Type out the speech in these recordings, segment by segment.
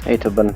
Hey, Tubman.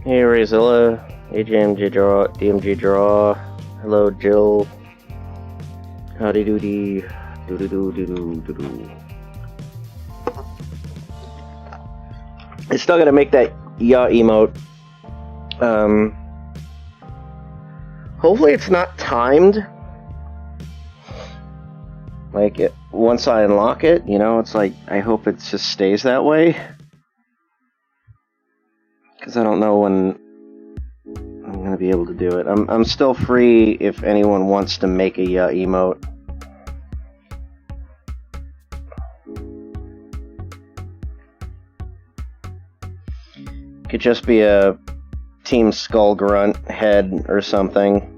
Hey, Razilla. Hey, DMG Draw. Hello, Jill. Howdy doody. Doody doo doo doo doo doo. I still gotta make that yaw emote. Hopefully it's not timed. Like, once I unlock it, you know, it's like, I hope it just stays that way. Because I don't know when I'm going to be able to do it. I'm still free if anyone wants to make a emote. Could just be a Team Skull Grunt head or something.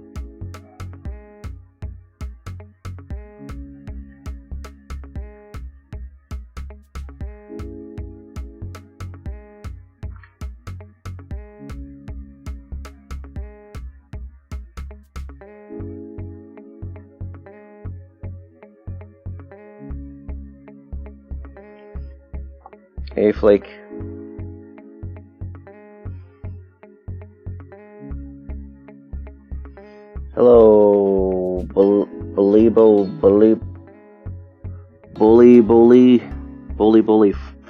Hey, Flake. Hello, Bully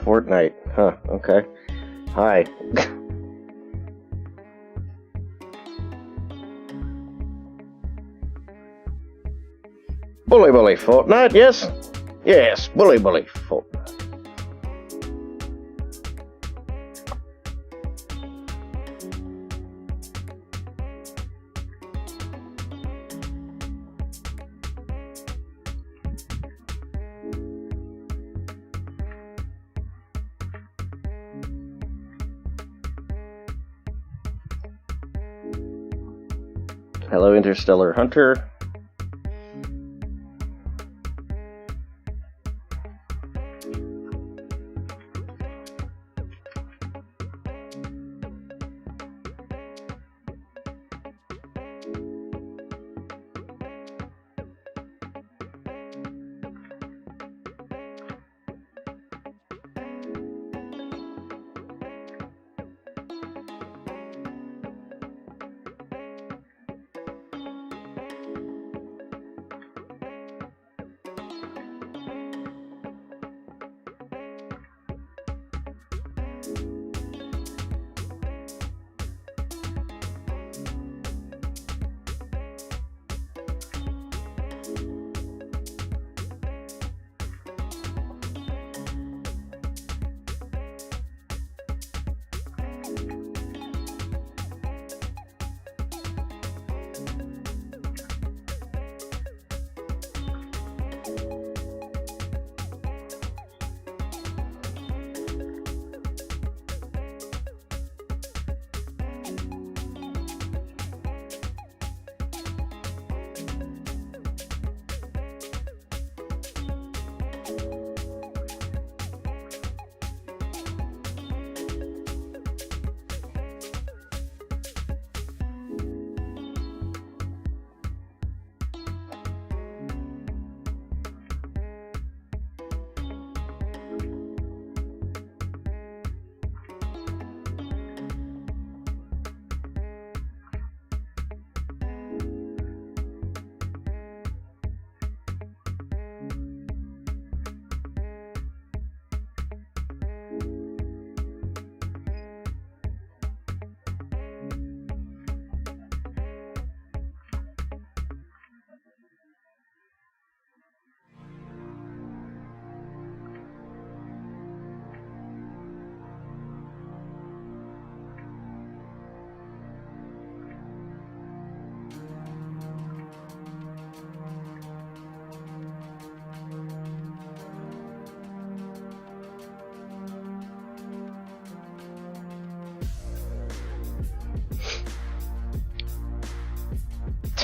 Fortnite. Huh, okay. Hi. Bully Fortnite, yes? Yes, Bully Fortnite. Hello, Interstellar Hunter.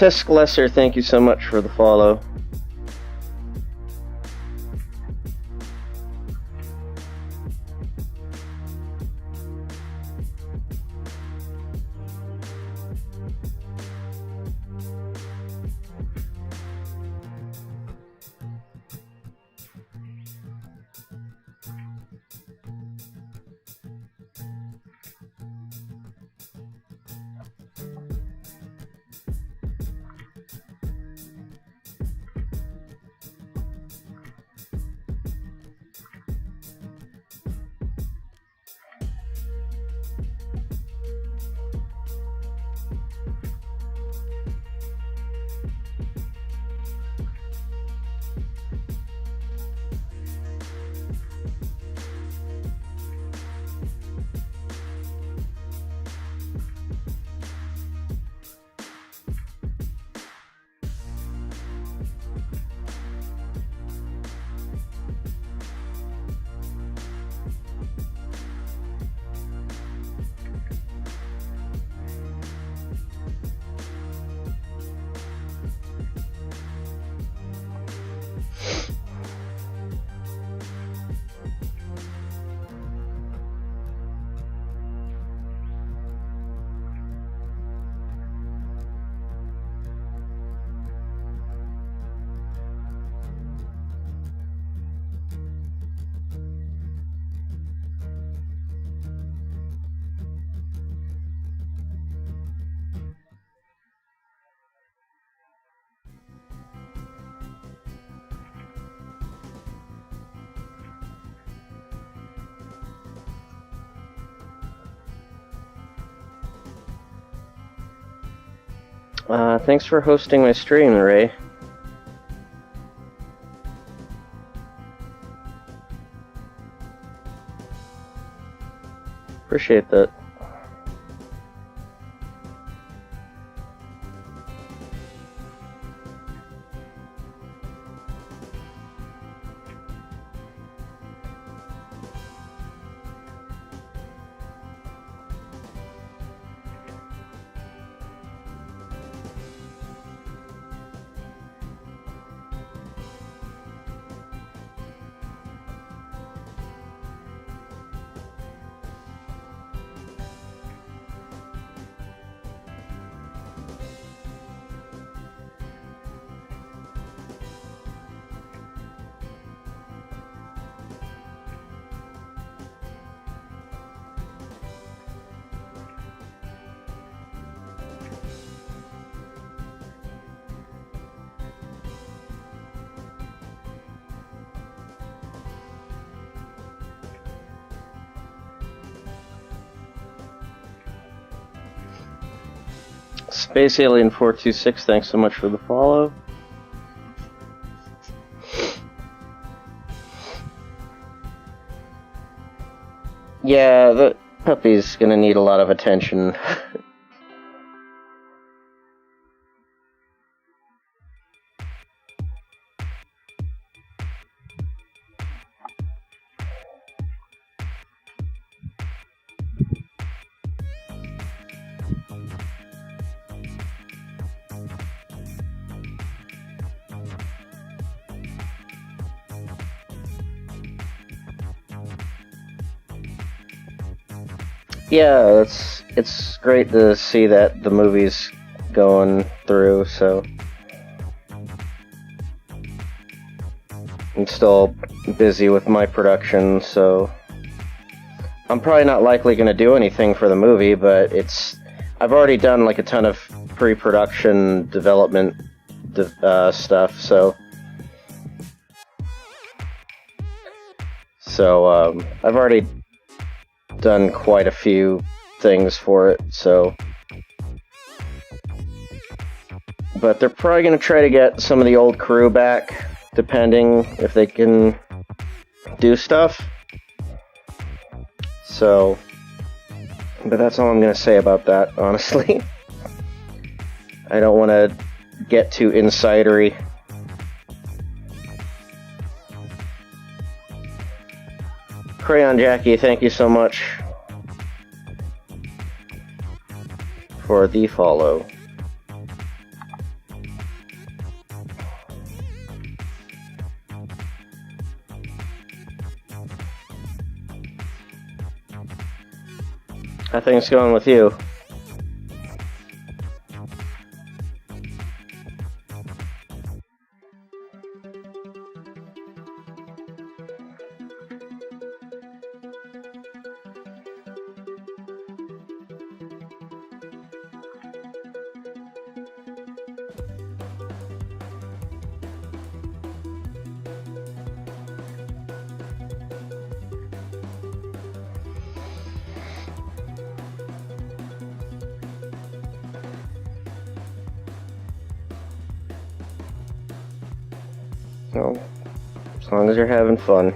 Tisk Lesser, thank you so much for the follow. Thanks for hosting my stream, Ray. Appreciate that. Space Alien 426, thanks so much for the follow. Yeah, the puppy's gonna need a lot of attention. Yeah, it's great to see that the movie's going through, so I'm still busy with my production, so I'm probably not likely going to do anything for the movie, but I've already done like a ton of pre-production development stuff, so I've already done quite a few things for it, so. But they're probably going to try to get some of the old crew back, depending if they can do stuff. So, but that's all I'm going to say about that, honestly. I don't want to get too insidery. Crayon Jackie, thank you so much for the follow. How things going with you? So, as long as you're having fun.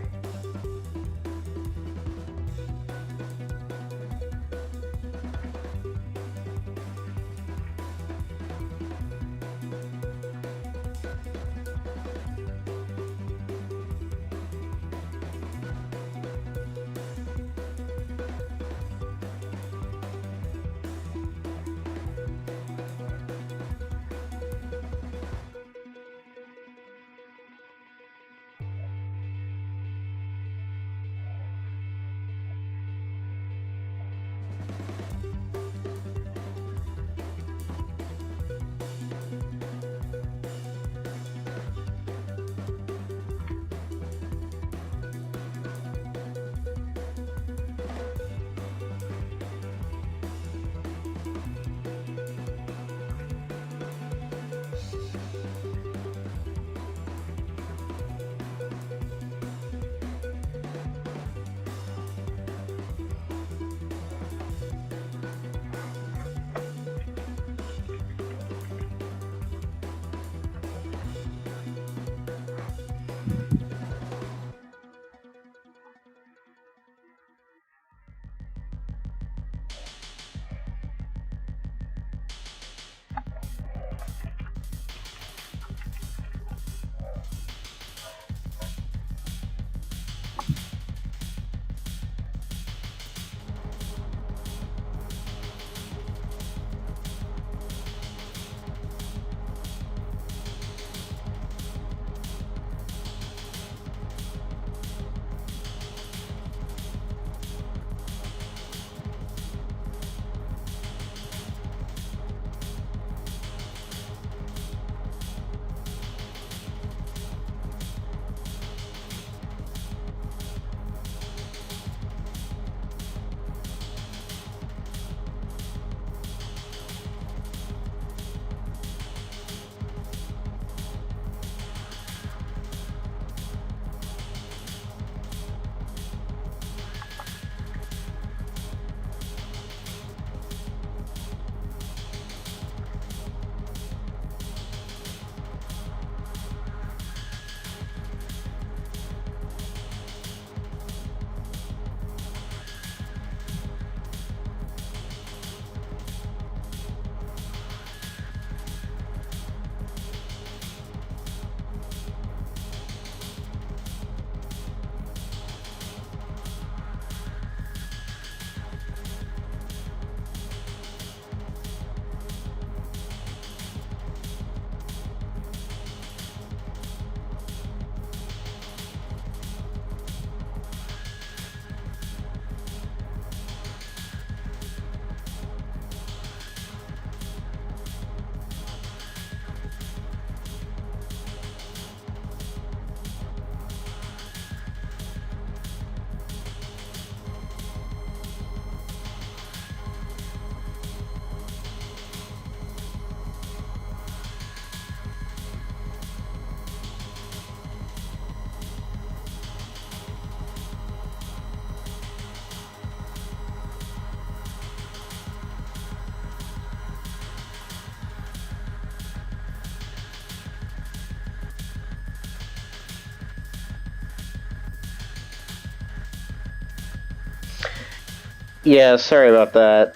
Yeah, sorry about that.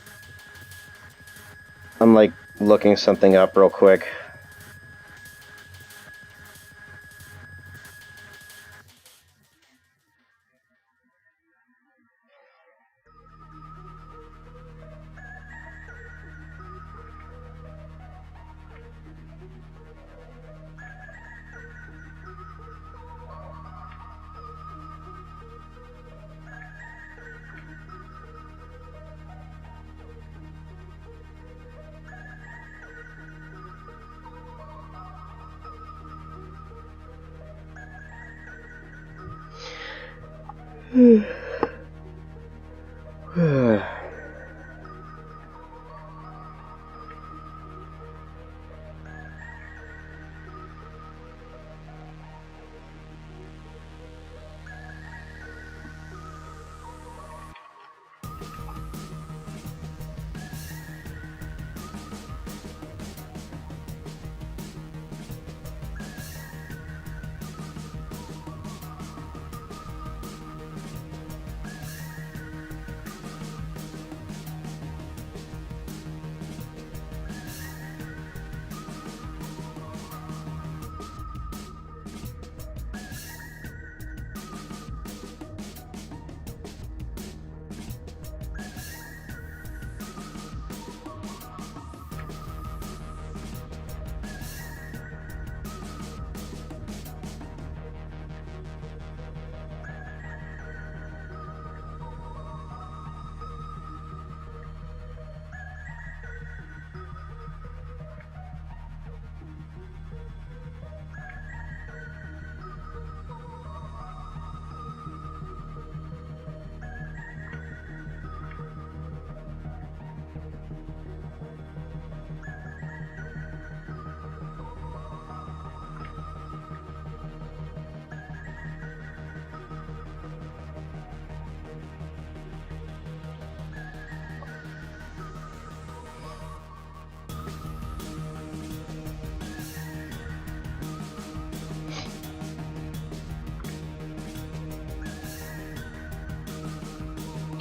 I'm like looking something up real quick.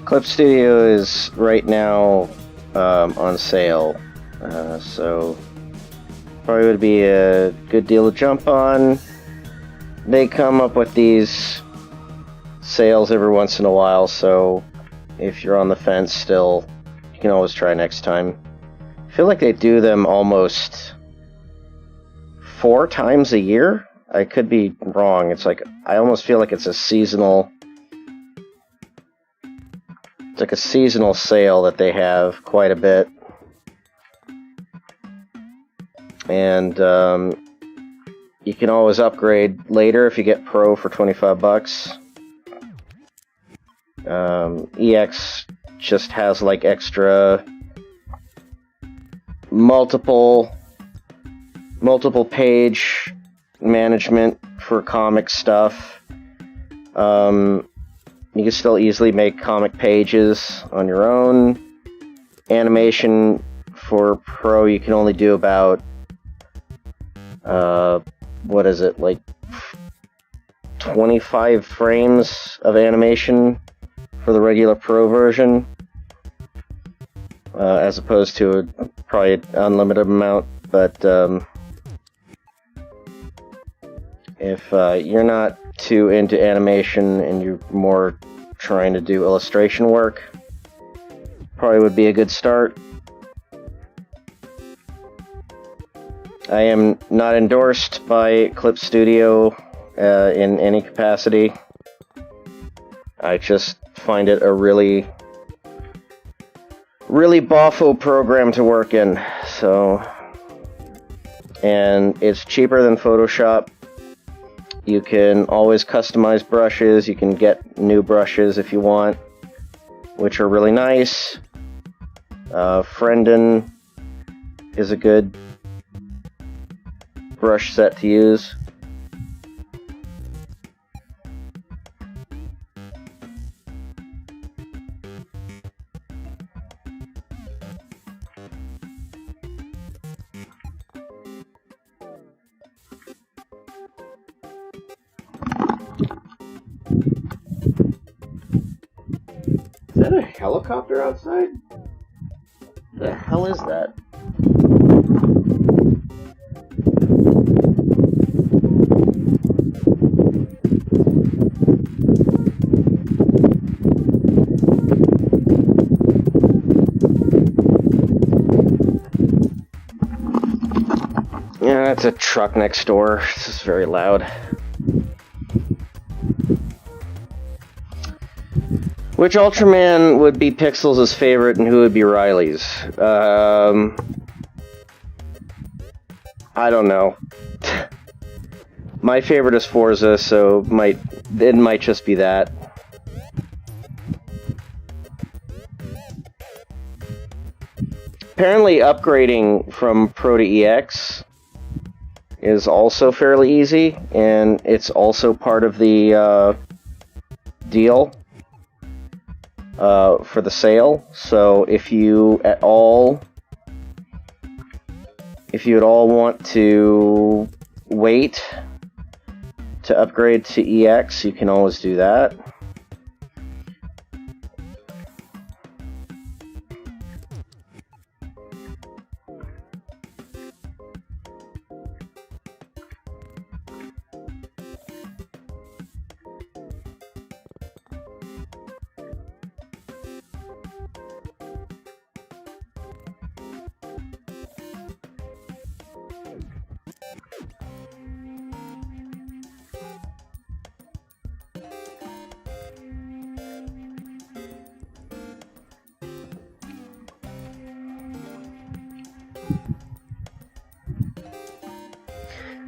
Clip Studio is right now on sale, so probably would be a good deal to jump on. They come up with these sales every once in a while, so if you're on the fence still, you can always try next time. I feel like they do them almost 4 times a year. I could be wrong. It's like, I almost feel like it's a seasonal... It's like a seasonal sale that they have quite a bit. And you can always upgrade later if you get Pro for $25. EX just has like extra multiple page management for comic stuff. You can still easily make comic pages on your own. Animation for Pro, you can only do about, what is it, like 25 frames of animation for the regular Pro version, as opposed to probably an unlimited amount. But if you're not too into animation and you're more trying to do illustration work, probably would be a good start. I am not endorsed by Clip Studio in any capacity. I just find it a really boffo program to work in. So, and it's cheaper than Photoshop. You can always customize brushes. You can get new brushes if you want, which are really nice. Frendon is a good brush set to use. helicopter outside? The hell is that? Yeah, that's a truck next door. This is very loud. Which Ultraman would be Pixels' favorite and who would be Riley's? I don't know. My favorite is Forza, so it might just be that. Apparently upgrading from Pro to EX is also fairly easy, and it's also part of the deal for the sale. So if you at all want to wait to upgrade to EX, you can always do that.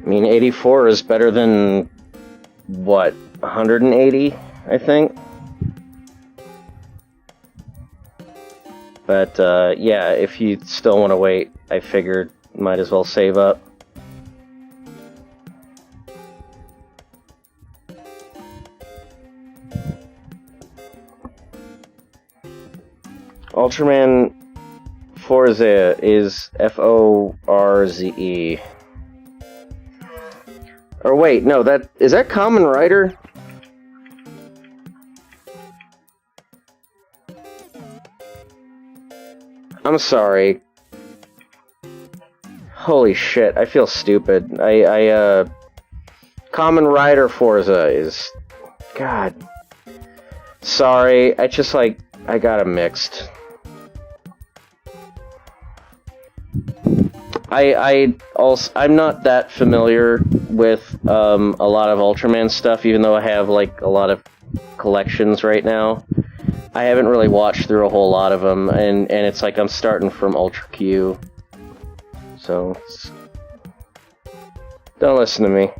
I mean, 84 is better than, what, 180, I think? But, yeah, if you still want to wait, I figured might as well save up. Ultraman Forze is Forze. Or wait, no, is that Kamen Rider? I'm sorry. Holy shit, I feel stupid. Kamen Rider Forza is... God. Sorry, I just, I got them mixed. I'm not that familiar with a lot of Ultraman stuff, even though I have a lot of collections right now. I haven't really watched through a whole lot of them, and it's I'm starting from Ultra Q. So, don't listen to me.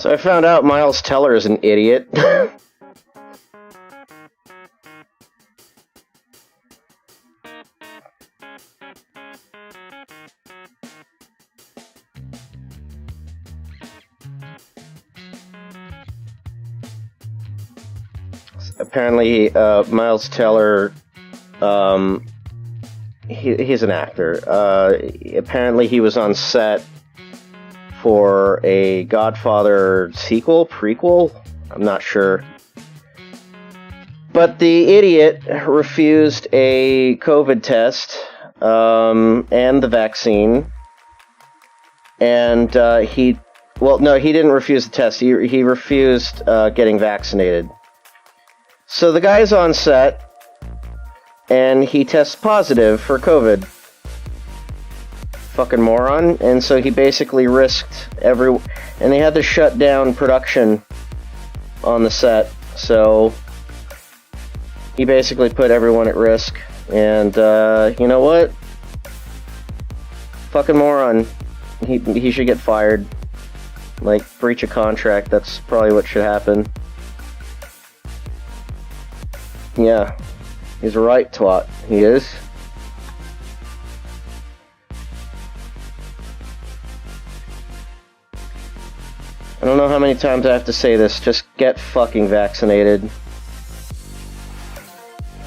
So I found out Miles Teller is an idiot. Apparently, Miles Teller, he's an actor. Apparently, he was on set for a Godfather sequel, prequel? I'm not sure. But the idiot refused a COVID test and the vaccine. And he didn't refuse the test. He refused getting vaccinated. So the guy's on set, and he tests positive for COVID. Fucking moron. And so he basically risked and they had to shut down production on the set. So he basically put everyone at risk. And you know what? Fucking moron. He should get fired. Like, breach of contract. That's probably what should happen. Yeah, he's a right twat. He is. I don't know how many times I have to say this. Just get fucking vaccinated.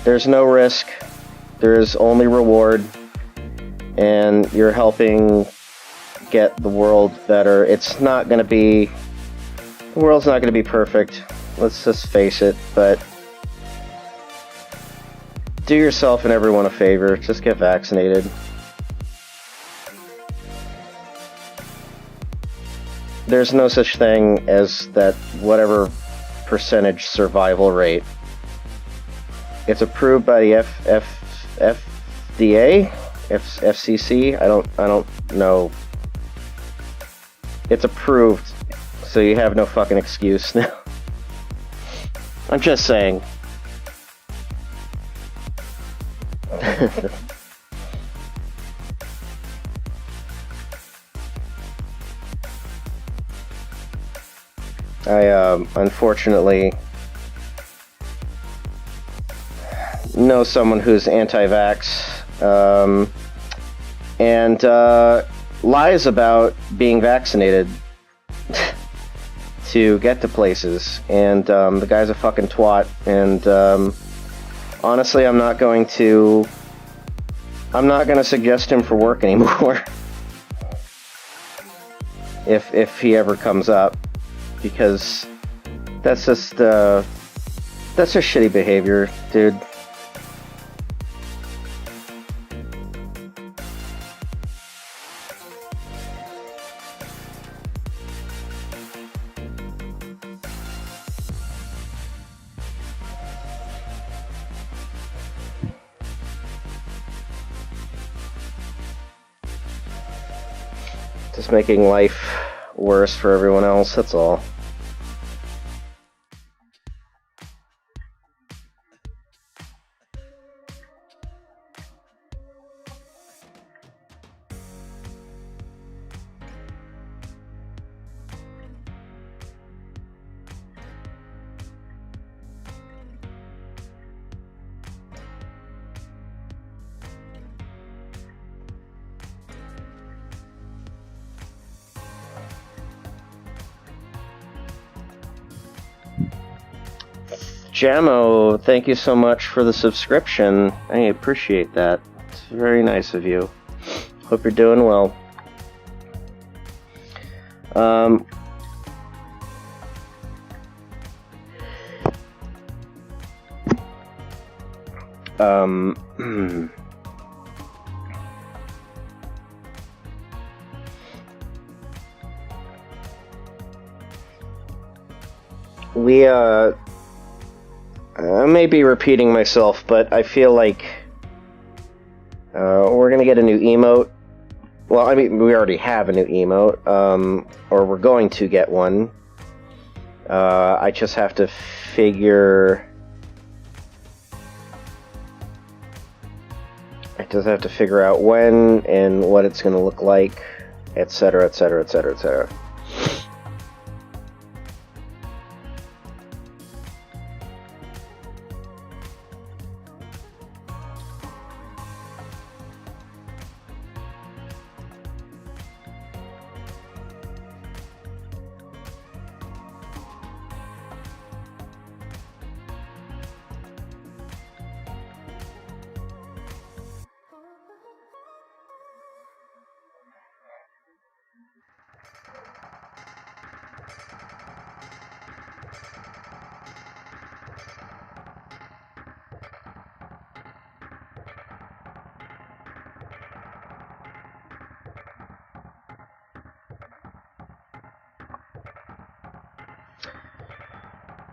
There's no risk. There is only reward. And you're helping get the world better. It's not gonna be... The world's not gonna be perfect. Let's just face it, but... Do yourself and everyone a favor. Just get vaccinated. There's no such thing as that whatever percentage survival rate. It's approved by the FDA? FCC? I don't know. It's approved, so you have no fucking excuse now. I'm just saying. I unfortunately know someone who's anti-vax and lies about being vaccinated to get to places, and the guy's a fucking twat, and honestly, I'm not going to suggest him for work anymore. if he ever comes up, because that's just shitty behavior, dude. Just making life worse for everyone else, that's all. Jamo, thank you so much for the subscription. I appreciate that. It's very nice of you. Hope you're doing well. I may be repeating myself, but I feel like we're gonna get a new emote. Well, I mean, we already have a new emote, or we're going to get one. I just have to figure out when and what it's gonna look like, etc., etc., etc., etc.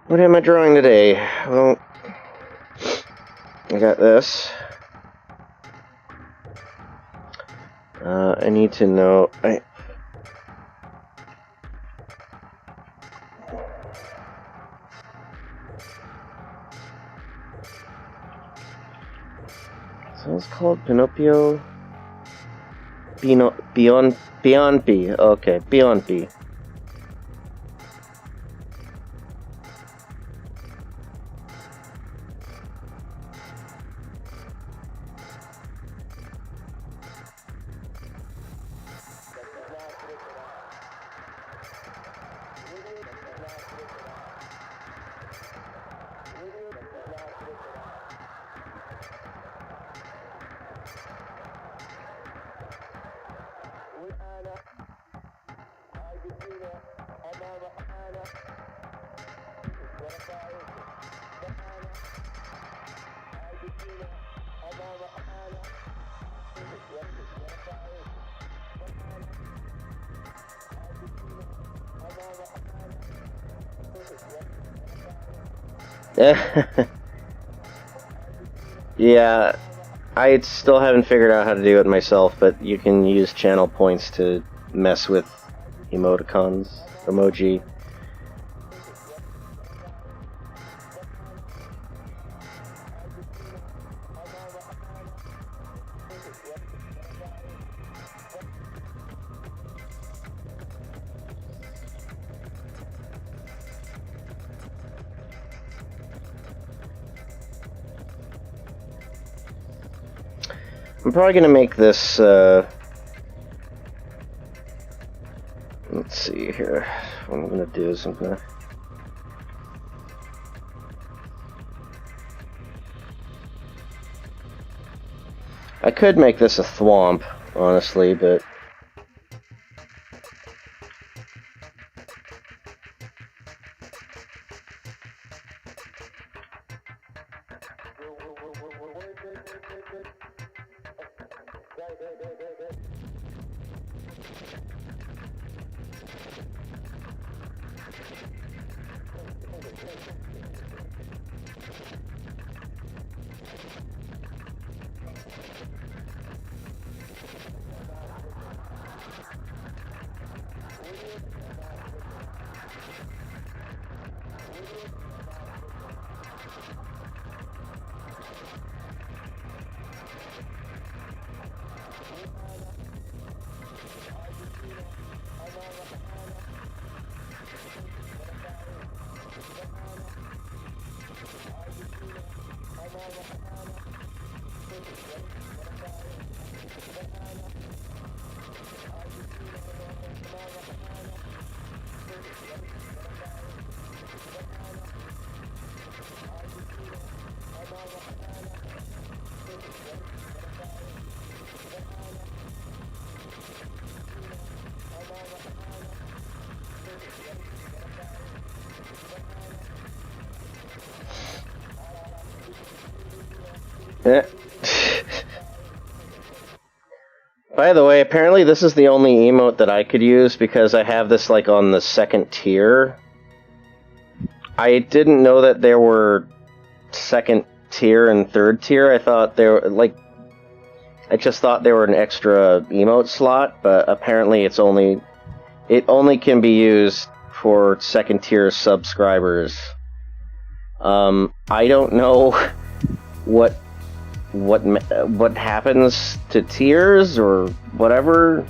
What am I drawing today? Well, I got this. I need to know. So it's called Pinocchio. Beyond B. Okay, Beyond B. Yeah, I still haven't figured out how to do it myself, but you can use channel points to mess with emoticons, emoji. I'm probably gonna make this, let's see here. What I'm gonna do is I'm gonna... I could make this a thwomp, honestly, but... By the way, apparently this is the only emote that I could use because I have this like on the second tier. I didn't know that there were second tier and third tier. I thought they were like, I just thought they were an extra emote slot, but apparently it only can be used for second tier subscribers. I don't know what happens to tiers or whatever.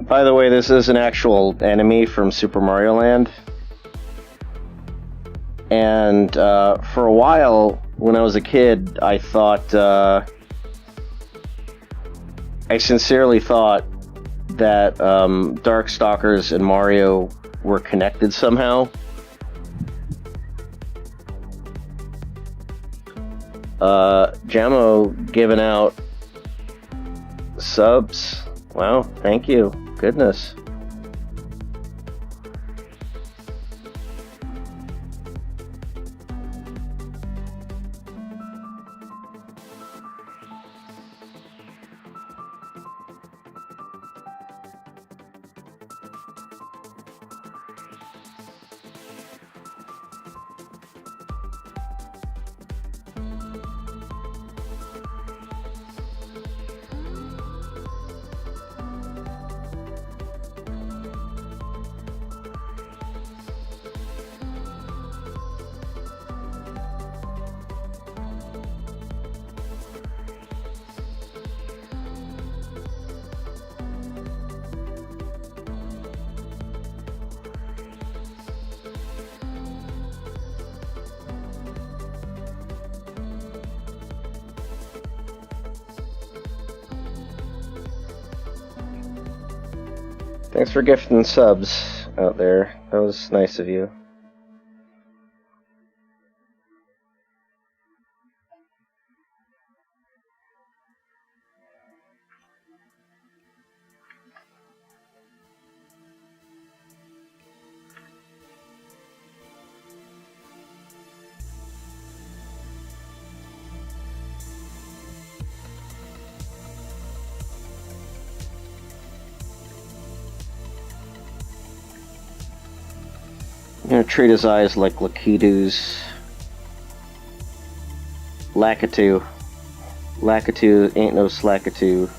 By the way, this is an actual enemy from Super Mario Land. And for a while, when I was a kid, I thought, I sincerely thought that Darkstalkers and Mario were connected somehow. Jamo giving out subs. Wow, thank you. Goodness. Thanks for gifting subs out there. That was nice of you. I'm gonna treat his eyes like Lakiitu's. Lakitu. Lakitu ain't no Slakitu.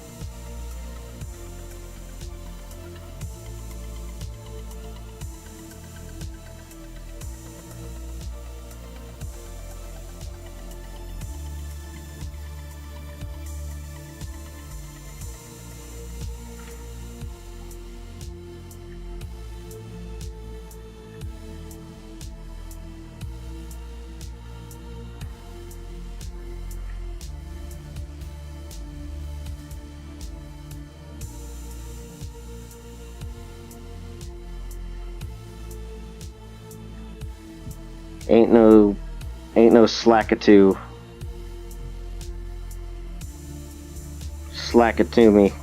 Ain't no Slakitu. Slack it to me.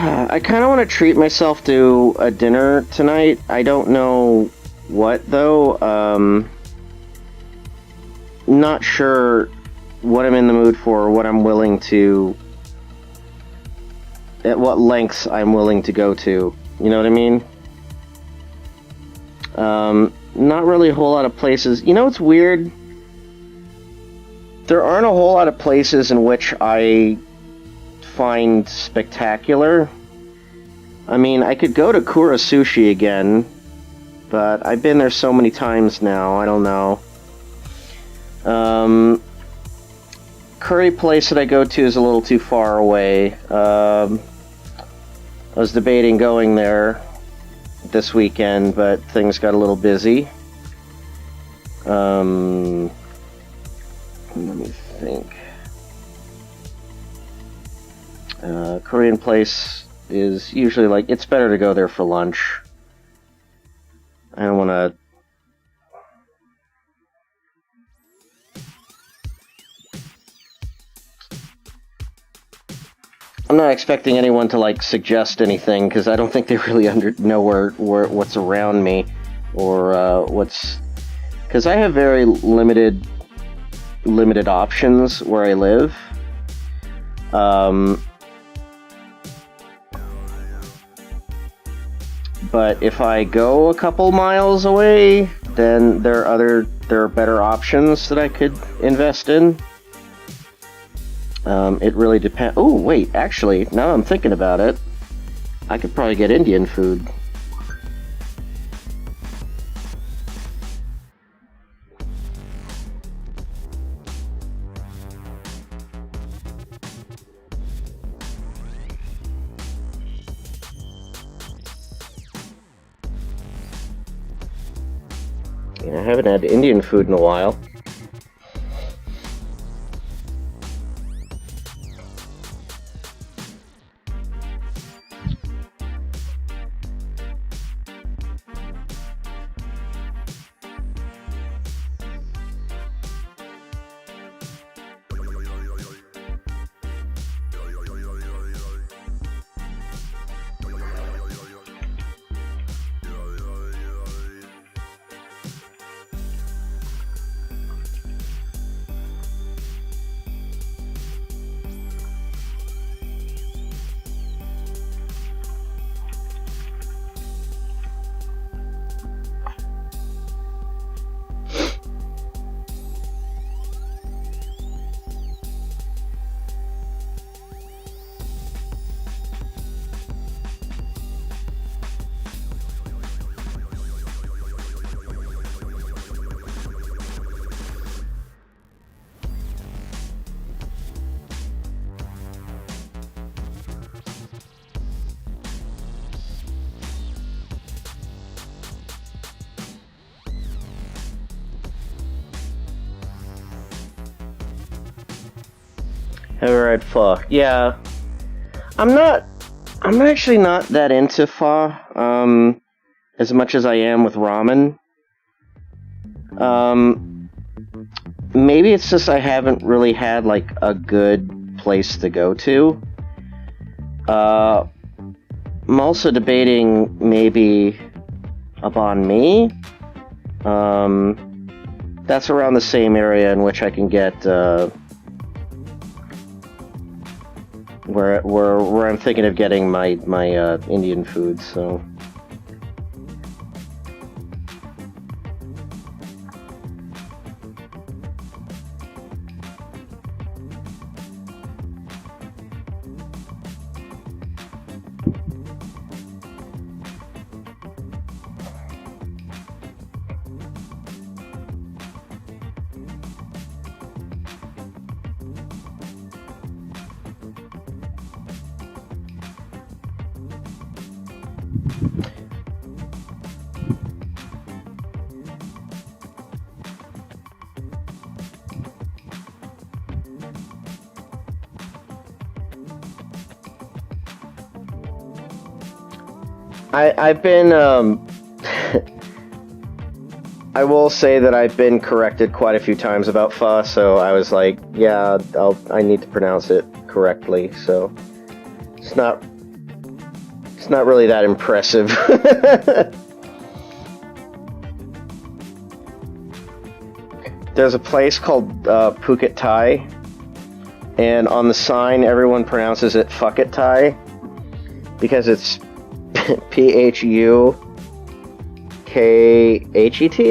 I kind of want to treat myself to a dinner tonight. I don't know what, though. Not sure what I'm in the mood for, or what I'm willing to... at what lengths I'm willing to go to. You know what I mean? Not really a whole lot of places. You know what's weird? There aren't a whole lot of places in which I find spectacular. I mean, I could go to Kura Sushi again, but I've been there so many times now, I don't know. Curry place that I go to is a little too far away. I was debating going there this weekend, but things got a little busy. Let me think. Korean place is usually like, it's better to go there for lunch. I don't want to... I'm not expecting anyone to like suggest anything, because I don't think they really know where what's around me, or what's... Because I have very limited options where I live. But if I go a couple miles away, then there are better options that I could invest in. It really depends. Oh, wait, actually, now I'm thinking about it, I could probably get Indian food. I haven't had Indian food in a while. Alright, pho. Yeah. I'm actually not that into pho, as much as I am with ramen. Maybe it's just I haven't really had, like, a good place to go to. I'm also debating maybe a banh mi. That's around the same area in which I can get, where I'm thinking of getting my Indian food, so. I've been, I will say that I've been corrected quite a few times about pho, so I was like, yeah, I need to pronounce it correctly, so it's not really that impressive. There's a place called Phuket Thai, and on the sign everyone pronounces it Fuck It Thai, because it's Phukhet,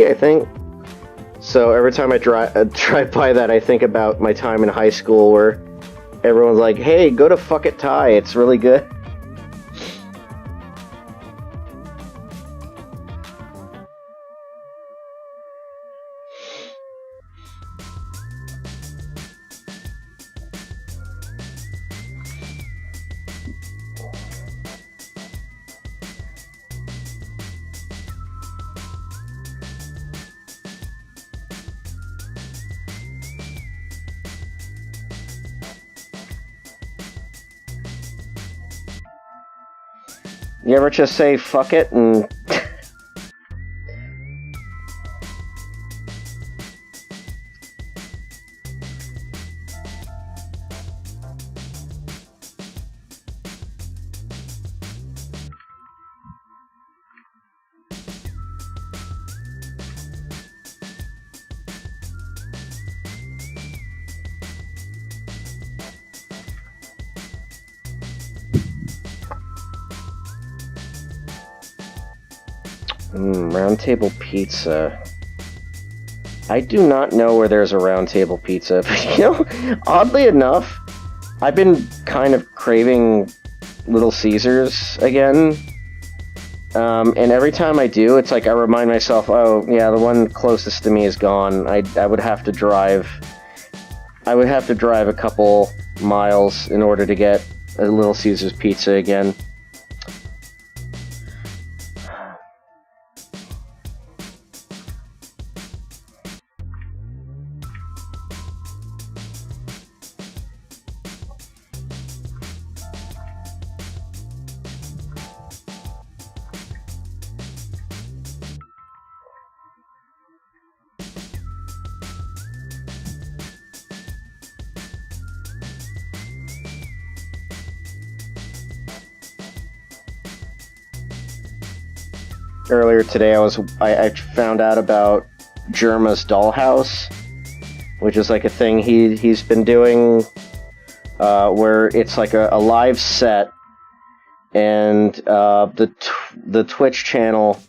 I think. So every time I drive by that, I think about my time in high school where everyone's like, hey, go to Fuck It Thai, it's really good. You ever just say fuck it and Round Table Pizza. I do not know where there's a Round Table Pizza, but oddly enough, I've been kind of craving Little Caesars again. And every time I do, it's like I remind myself, oh yeah, the one closest to me is gone. I would have to drive. I would have to drive a couple miles in order to get a Little Caesars pizza again. Earlier today, I found out about Jerma's Dollhouse, which is like a thing he's been doing, where it's like a live set, and the Twitch channel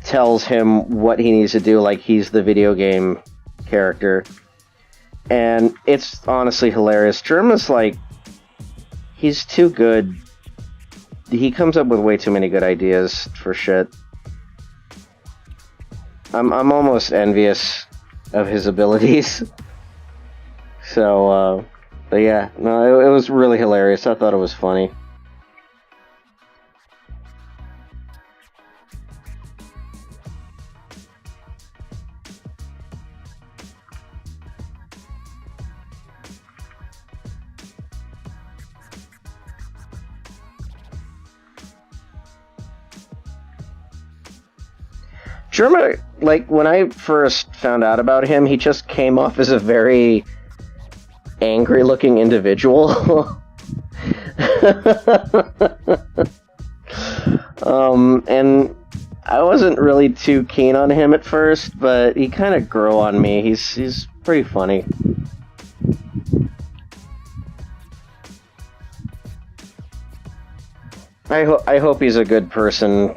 tells him what he needs to do, like he's the video game character, and it's honestly hilarious. Jerma's like, he's too good. He comes up with way too many good ideas for shit. I'm almost envious of his abilities. So, but yeah, no, it was really hilarious. I thought it was funny. Jerma, like, when I first found out about him, he just came off as a very angry-looking individual. And I wasn't really too keen on him at first, but he kind of grew on me. He's pretty funny. I hope he's a good person.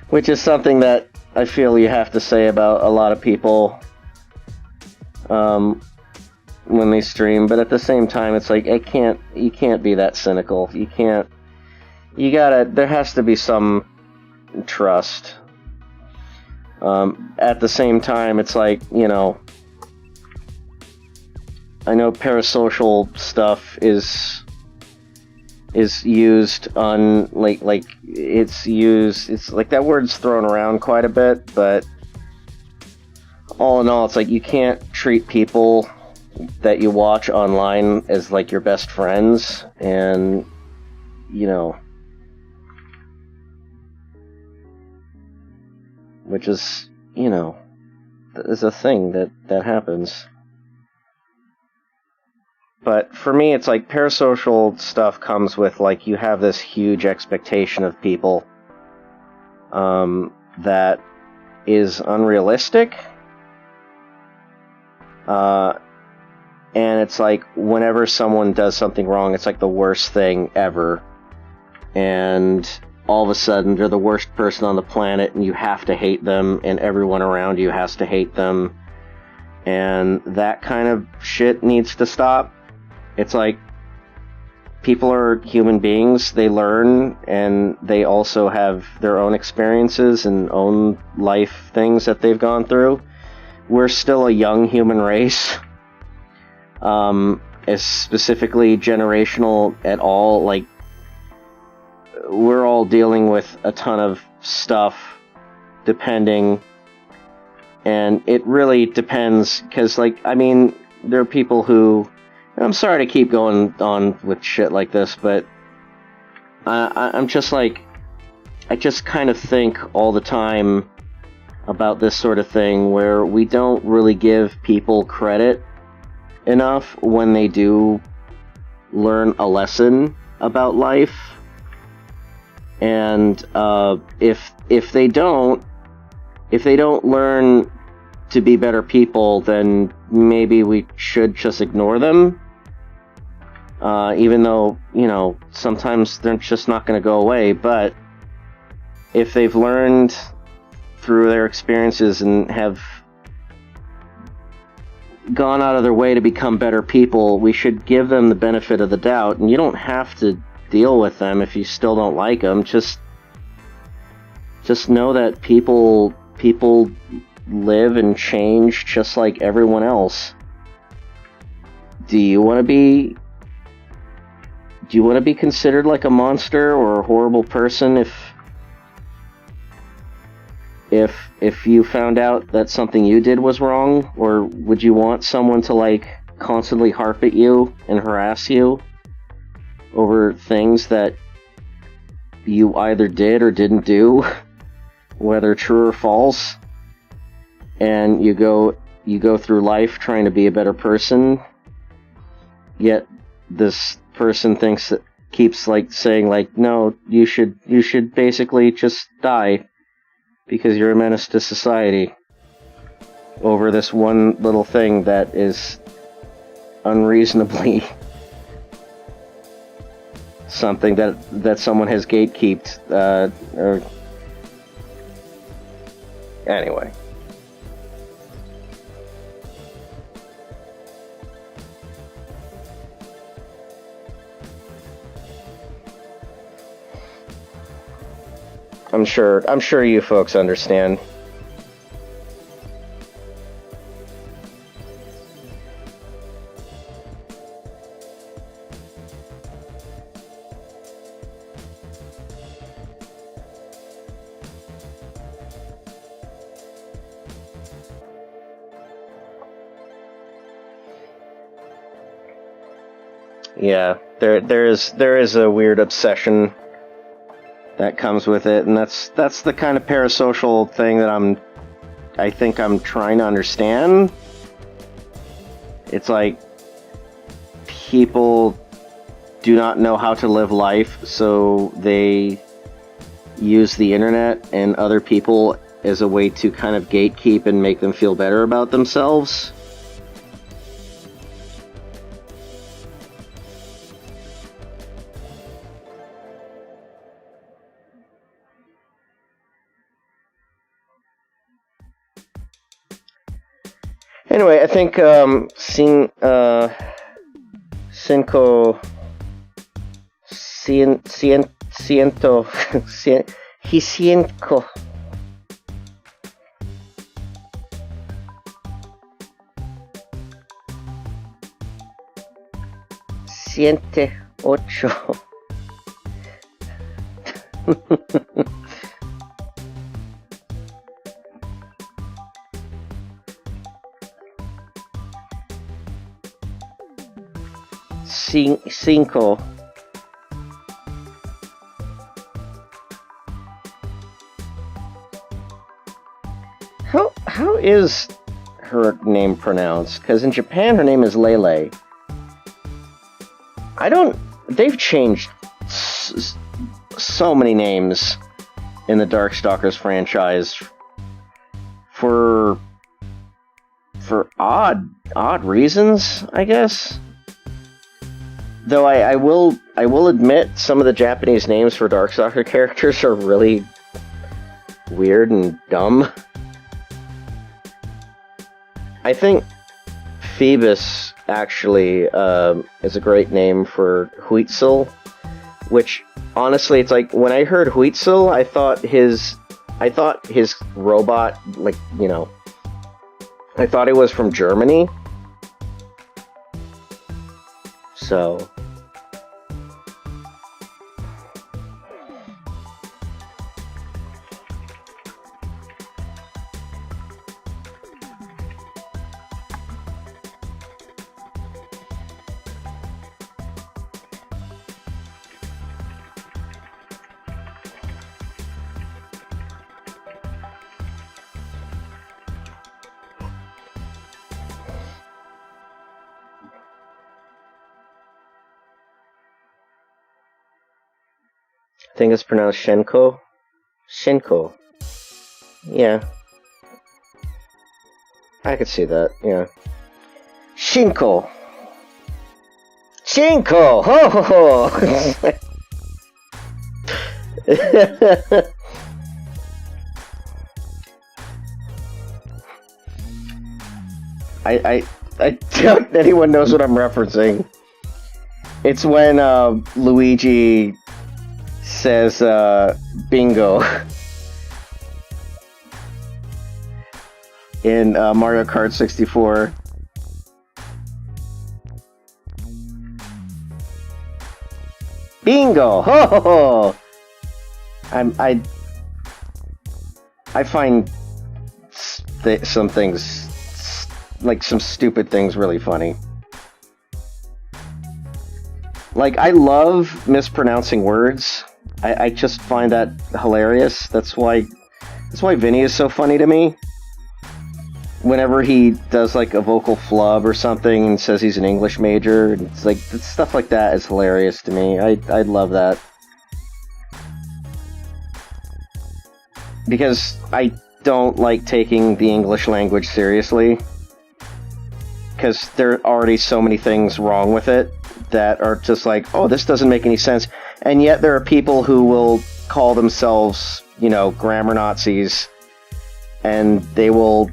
Which is something that I feel you have to say about a lot of people when they stream, but at the same time, it's like, you can't be that cynical. There has to be some trust. At the same time, it's like, I know parasocial stuff is used on, it's like that word's thrown around quite a bit, but all in all, it's like you can't treat people that you watch online as like your best friends, and which is is a thing that happens. But for me, it's like parasocial stuff comes with, like, you have this huge expectation of people that is unrealistic. And it's like, whenever someone does something wrong, it's like the worst thing ever. And all of a sudden, they're the worst person on the planet, and you have to hate them, and everyone around you has to hate them. And that kind of shit needs to stop. It's like, people are human beings, they learn, and they also have their own experiences and own life things that they've gone through. We're still a young human race, as specifically generational at all. Like, we're all dealing with a ton of stuff, depending, and it really depends, because, like, I mean, there are people who, I'm sorry to keep going on with shit like this, but I'm just like, I just kind of think all the time about this sort of thing, where we don't really give people credit enough when they do learn a lesson about life. And if they don't learn to be better people, then maybe we should just ignore them. Even though, sometimes they're just not going to go away. But if they've learned through their experiences and have gone out of their way to become better people, we should give them the benefit of the doubt. And you don't have to deal with them if you still don't like them. Just know that people live and change just like everyone else. Do you want to be considered like a monster or a horrible person if you found out that something you did was wrong? Or would you want someone to like constantly harp at you and harass you over things that you either did or didn't do, whether true or false? And you go through life trying to be a better person, yet this person keeps like saying like, no, you should basically just die because you're a menace to society over this one little thing that is unreasonably something that someone has gatekeeped, or anyway. I'm sure you folks understand. Yeah, there is a weird obsession that comes with it, and that's the kind of parasocial thing that I think I'm trying to understand. It's like people do not know how to live life, so they use the internet and other people as a way to kind of gatekeep and make them feel better about themselves. Anyway, I think siente ocho. Cinco. How is her name pronounced? Because in Japan her name is Lele. They've changed so many names in the Darkstalkers franchise for odd reasons, I guess. Though I will admit some of the Japanese names for Darkstalker characters are really weird and dumb. I think Phoebus actually is a great name for Huitzel, which honestly, it's like when I heard Huitzel, I thought his robot, like, you know, I thought it was from Germany. So I think it's pronounced Shenko. Shinko. Yeah. I could see that, yeah. Shinko! Shinko! Ho ho ho! I doubt anyone knows what I'm referencing. It's when Luigi says bingo in Mario Kart 64. Bingo! Ho ho ho! I find some things, like some stupid things, really funny. Like, I love mispronouncing words. I just find that hilarious. That's why Vinny is so funny to me. Whenever he does like a vocal flub or something and says he's an English major, it's like stuff like that is hilarious to me. I love that. Because I don't like taking the English language seriously. Because there are already so many things wrong with it that are just like, oh, this doesn't make any sense. And yet there are people who will call themselves, you know, grammar Nazis, and they will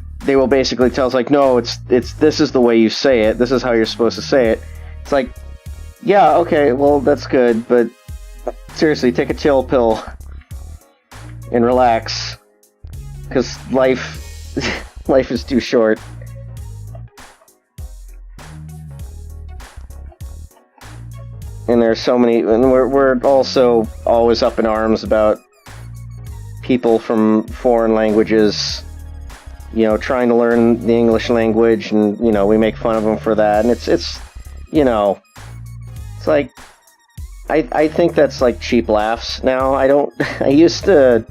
basically tell us like, no, it's this is the way you say it. This is how you're supposed to say it. It's like, yeah, okay, well, that's good, but seriously, take a chill pill and relax, because life is too short. And there's so many, and we're also always up in arms about people from foreign languages, you know, trying to learn the English language, and, you know, we make fun of them for that, and it's you know, it's like, I think that's like cheap laughs now. I used to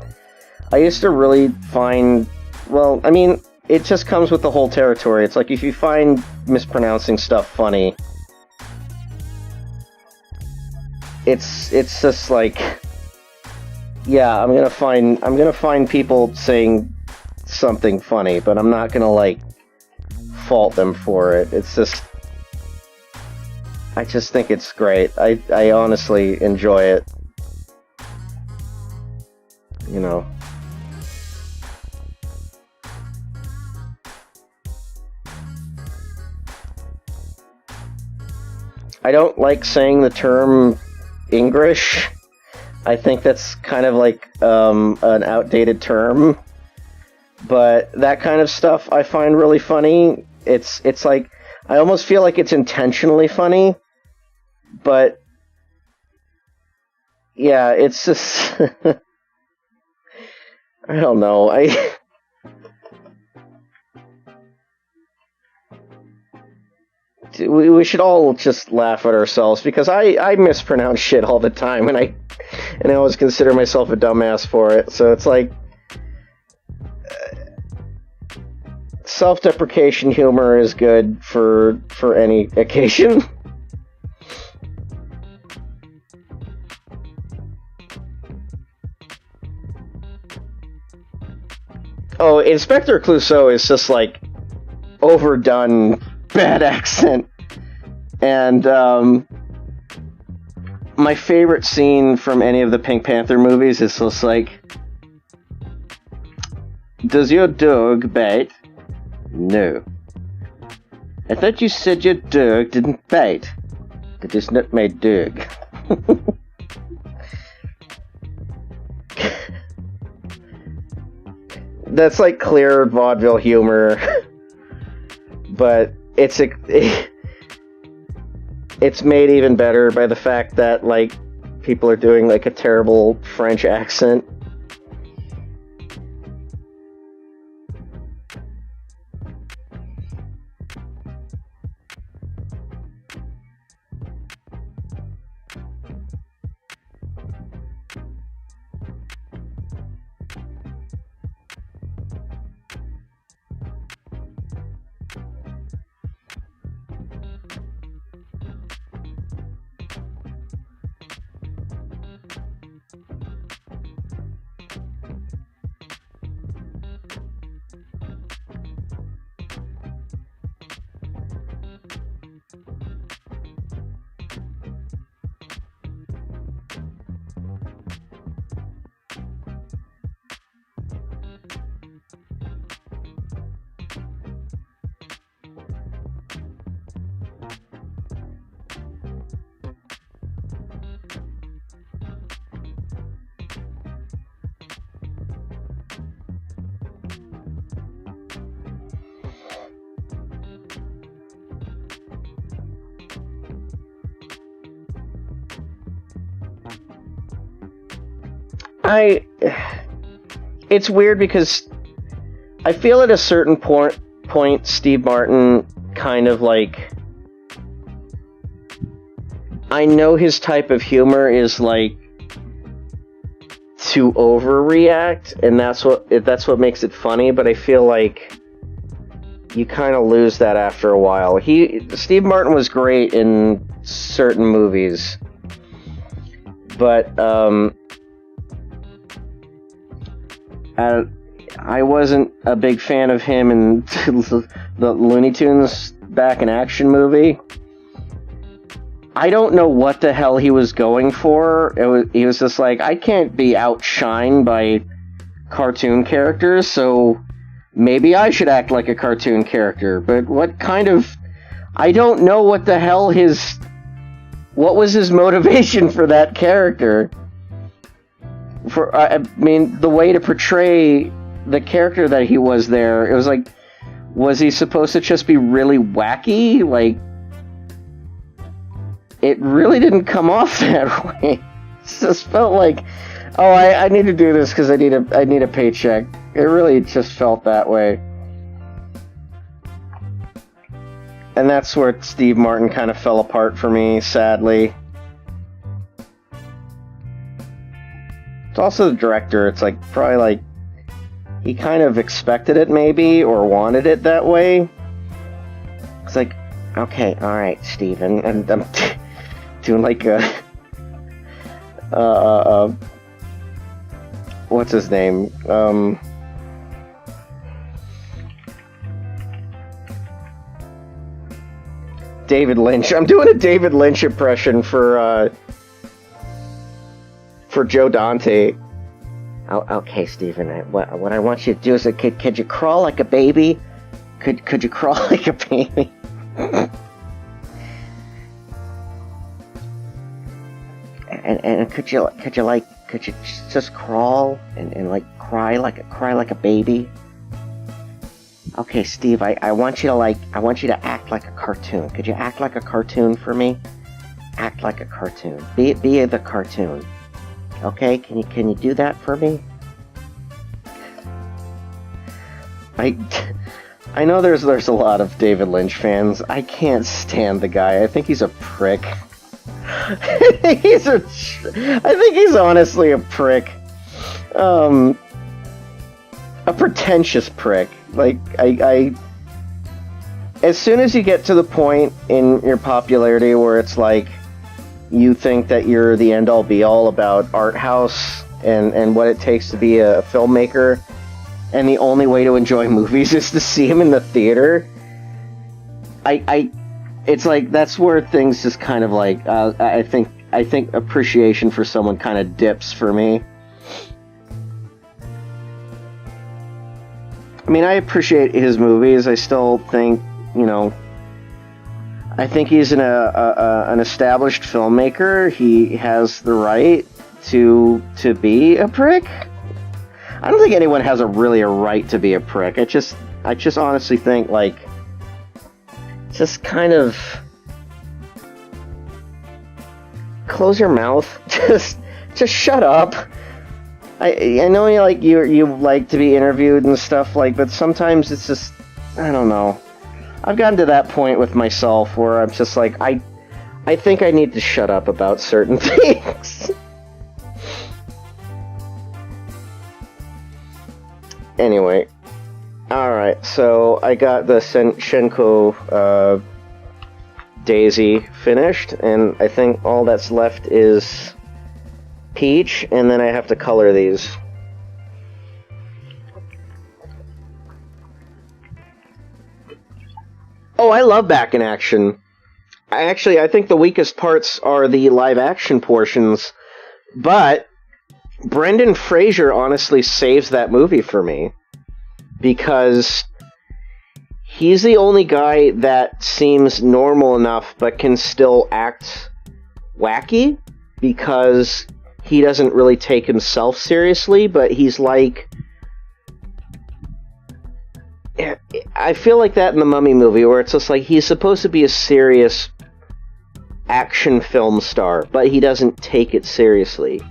really find, well, I mean, it just comes with the whole territory. It's like, if you find mispronouncing stuff funny, it's just like, yeah, I'm gonna find people saying something funny, but I'm not gonna like fault them for it. It's just, I just think it's great. I honestly enjoy it. You know. I don't like saying the term English. I think that's kind of like an outdated term. But that kind of stuff I find really funny. It's like, I almost feel like it's intentionally funny. But yeah, it's just I don't know. We should all just laugh at ourselves, because I mispronounce shit all the time, and I always consider myself a dumbass for it. So it's like, self-deprecation humor is good for any occasion. Oh, Inspector Clouseau is just like overdone bad accent. And my favorite scene from any of the Pink Panther movies is just like, does your dog bite? No. I thought you said your dog didn't bite. That is not my dog. That's like clear vaudeville humor. But it's made even better by the fact that, like, people are doing like a terrible French accent. it's weird because I feel at a certain point Steve Martin kind of like, I know his type of humor is like to overreact, and that's what makes it funny, but I feel like you kind of lose that after a while. Steve Martin was great in certain movies, but I wasn't a big fan of him in the Looney Tunes Back in Action movie. I don't know what the hell he was going for. He was just like, I can't be outshined by cartoon characters, so maybe I should act like a cartoon character. But what kind of... I don't know what the hell what was his motivation for that character? I mean, the way to portray the character that he was there, it was like, was he supposed to just be really wacky? Like, it really didn't come off that way. It just felt like, oh, I need to do this because I need a paycheck. It really just felt that way. And that's where Steve Martin kind of fell apart for me, sadly. It's also the director. It's like, probably like, he kind of expected it maybe, or wanted it that way. It's like, okay, alright, Steven, and I'm doing like a... what's his name? David Lynch. I'm doing a David Lynch impression for Joe Dante. Oh, okay, Steven. What I want you to do is, could you crawl like a baby? Could you crawl like a baby? and could you just crawl and like cry like a baby? Okay, Steve, I want you to act like a cartoon. Could you act like a cartoon for me? Act like a cartoon. Be the cartoon. Okay, can you do that for me? I know there's a lot of David Lynch fans. I can't stand the guy. I think he's a prick. I think he's honestly a prick. A pretentious prick. Like, I as soon as you get to the point in your popularity where it's like, you think that you're the end-all be-all about art house and what it takes to be a filmmaker, and the only way to enjoy movies is to see them in the theater, it's like, that's where things just kind of like, I think appreciation for someone kind of dips for me. I mean, I appreciate his movies. I still think, I think he's an established filmmaker. He has the right to be a prick. I don't think anyone has a right to be a prick. I just honestly think, like, just kind of close your mouth. Just shut up. I know you like to be interviewed and stuff, like, but sometimes it's just, I don't know. I've gotten to that point with myself where I'm just like, I think I need to shut up about certain things. Anyway, alright, so I got the Shenko Daisy finished, and I think all that's left is Peach, and then I have to color these. Oh, I love Back in Action. I think the weakest parts are the live-action portions, but Brendan Fraser honestly saves that movie for me, because he's the only guy that seems normal enough but can still act wacky, because he doesn't really take himself seriously, but he's like... I feel like that in the Mummy movie, where it's just like, he's supposed to be a serious action film star, but he doesn't take it seriously.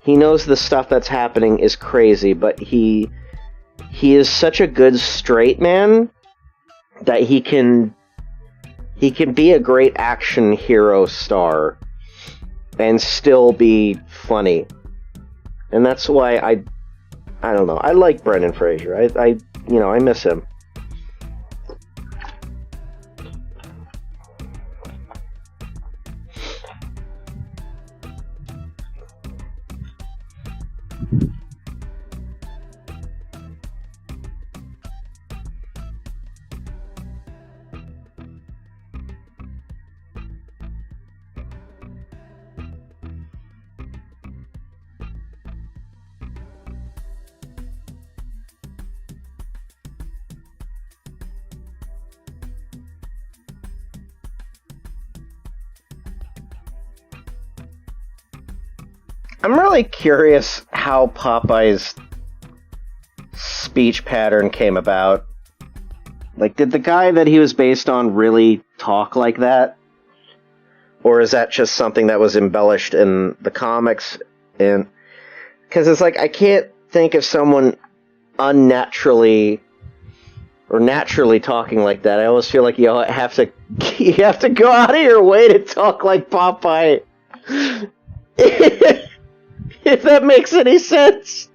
he knows the stuff that's happening is crazy, but he is such a good straight man that he can be a great action hero star and still be funny. And that's why I don't know. I like Brendan Fraser. I miss him. I'm really curious how Popeye's speech pattern came about. Like, did the guy that he was based on really talk like that? Or is that just something that was embellished in the comics? And because it's like, I can't think of someone unnaturally or naturally talking like that. I always feel like you have to go out of your way to talk like Popeye. If that makes any sense.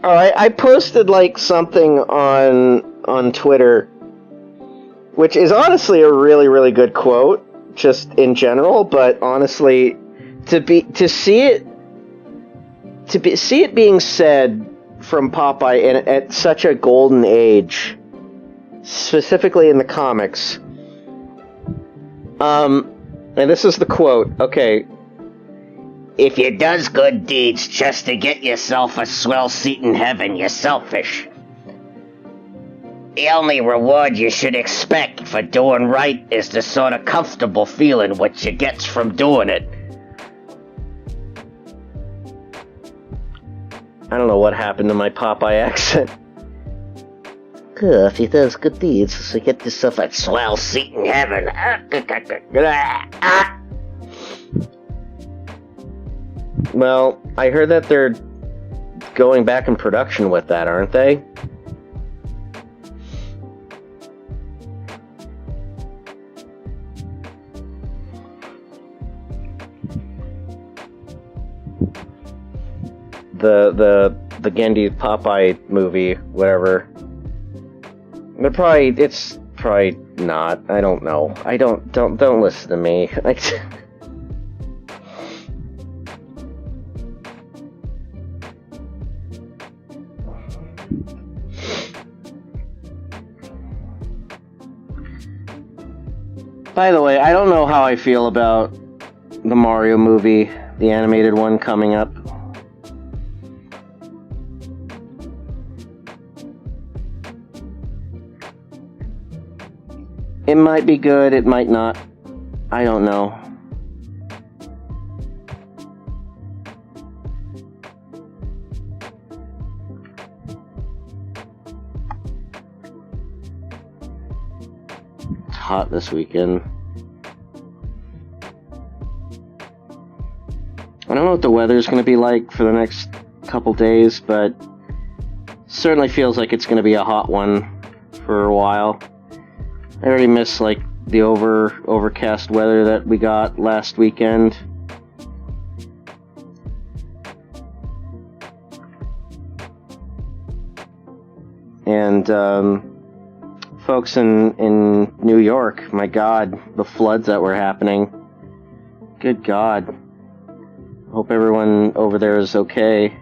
Oh, I posted like something on Twitter, which is honestly a really, really good quote, just in general. But honestly, see it being said from Popeye at such a golden age, specifically in the comics. And this is the quote. Okay. If you does good deeds just to get yourself a swell seat in heaven, you're selfish. The only reward you should expect for doing right is the sort of comfortable feeling what you gets from doing it. I don't know what happened to my Popeye accent. If you does good deeds, so get yourself a swell seat in heaven. Well, I heard that they're going back in production with that, aren't they? The Gendy Popeye movie, whatever. It's probably not. I don't know. Don't listen to me. By the way, I don't know how I feel about the Mario movie, the animated one coming up. It might be good, it might not. I don't know. It's hot this weekend. I don't know what the weather's going to be like for the next couple days, but certainly feels like it's going to be a hot one for a while. I already miss like the overcast weather that we got last weekend. And folks in New York, my God, the floods that were happening. Good God. Hope everyone over there is okay.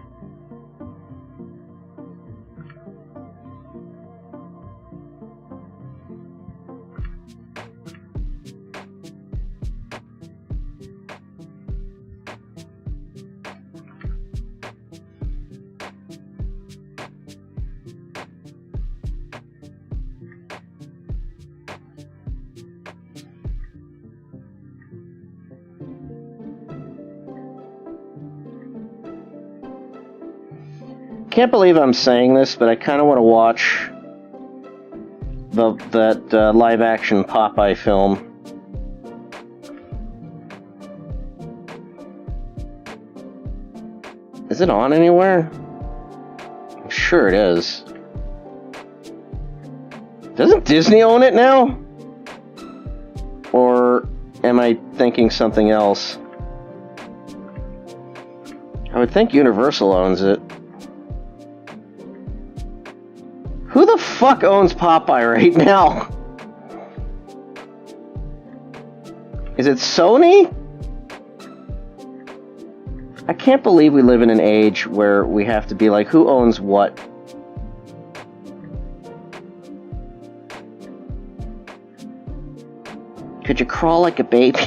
can't believe I'm saying this, but I kind of want to watch that live-action Popeye film. Is it on anywhere? I'm sure it is. Doesn't Disney own it now? Or am I thinking something else? I would think Universal owns it. Who the fuck owns Popeye right now? Is it Sony? I can't believe we live in an age where we have to be like, who owns what? Could you crawl like a baby?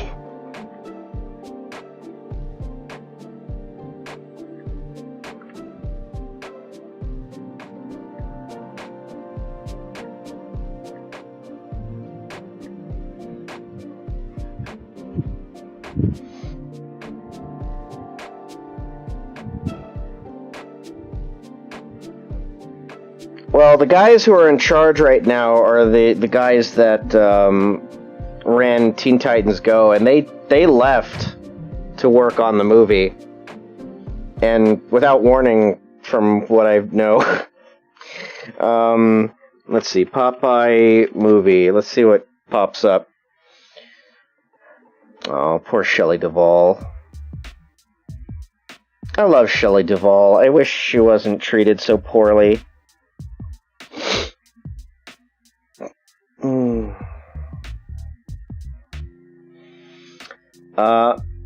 Well, the guys who are in charge right now are the guys that ran Teen Titans Go, and they left to work on the movie. And without warning, from what I know, let's see, Popeye movie. Let's see what pops up. Oh, poor Shelley Duvall. I love Shelley Duvall. I wish she wasn't treated so poorly.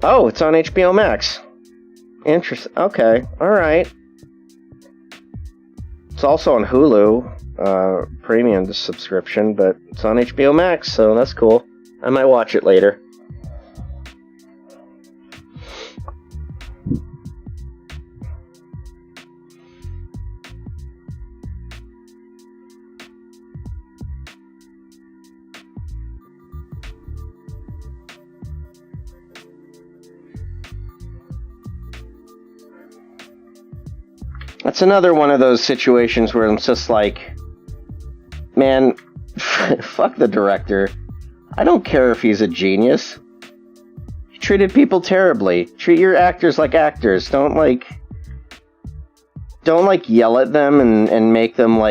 Oh, it's on HBO Max. Interesting. Okay, alright. It's also on Hulu, premium subscription, but it's on HBO Max, so that's cool. I might watch it later. That's another one of those situations where I'm just like, man, fuck the director. I don't care if he's a genius. He treated people terribly. Treat your actors like actors. Don't yell at them and make them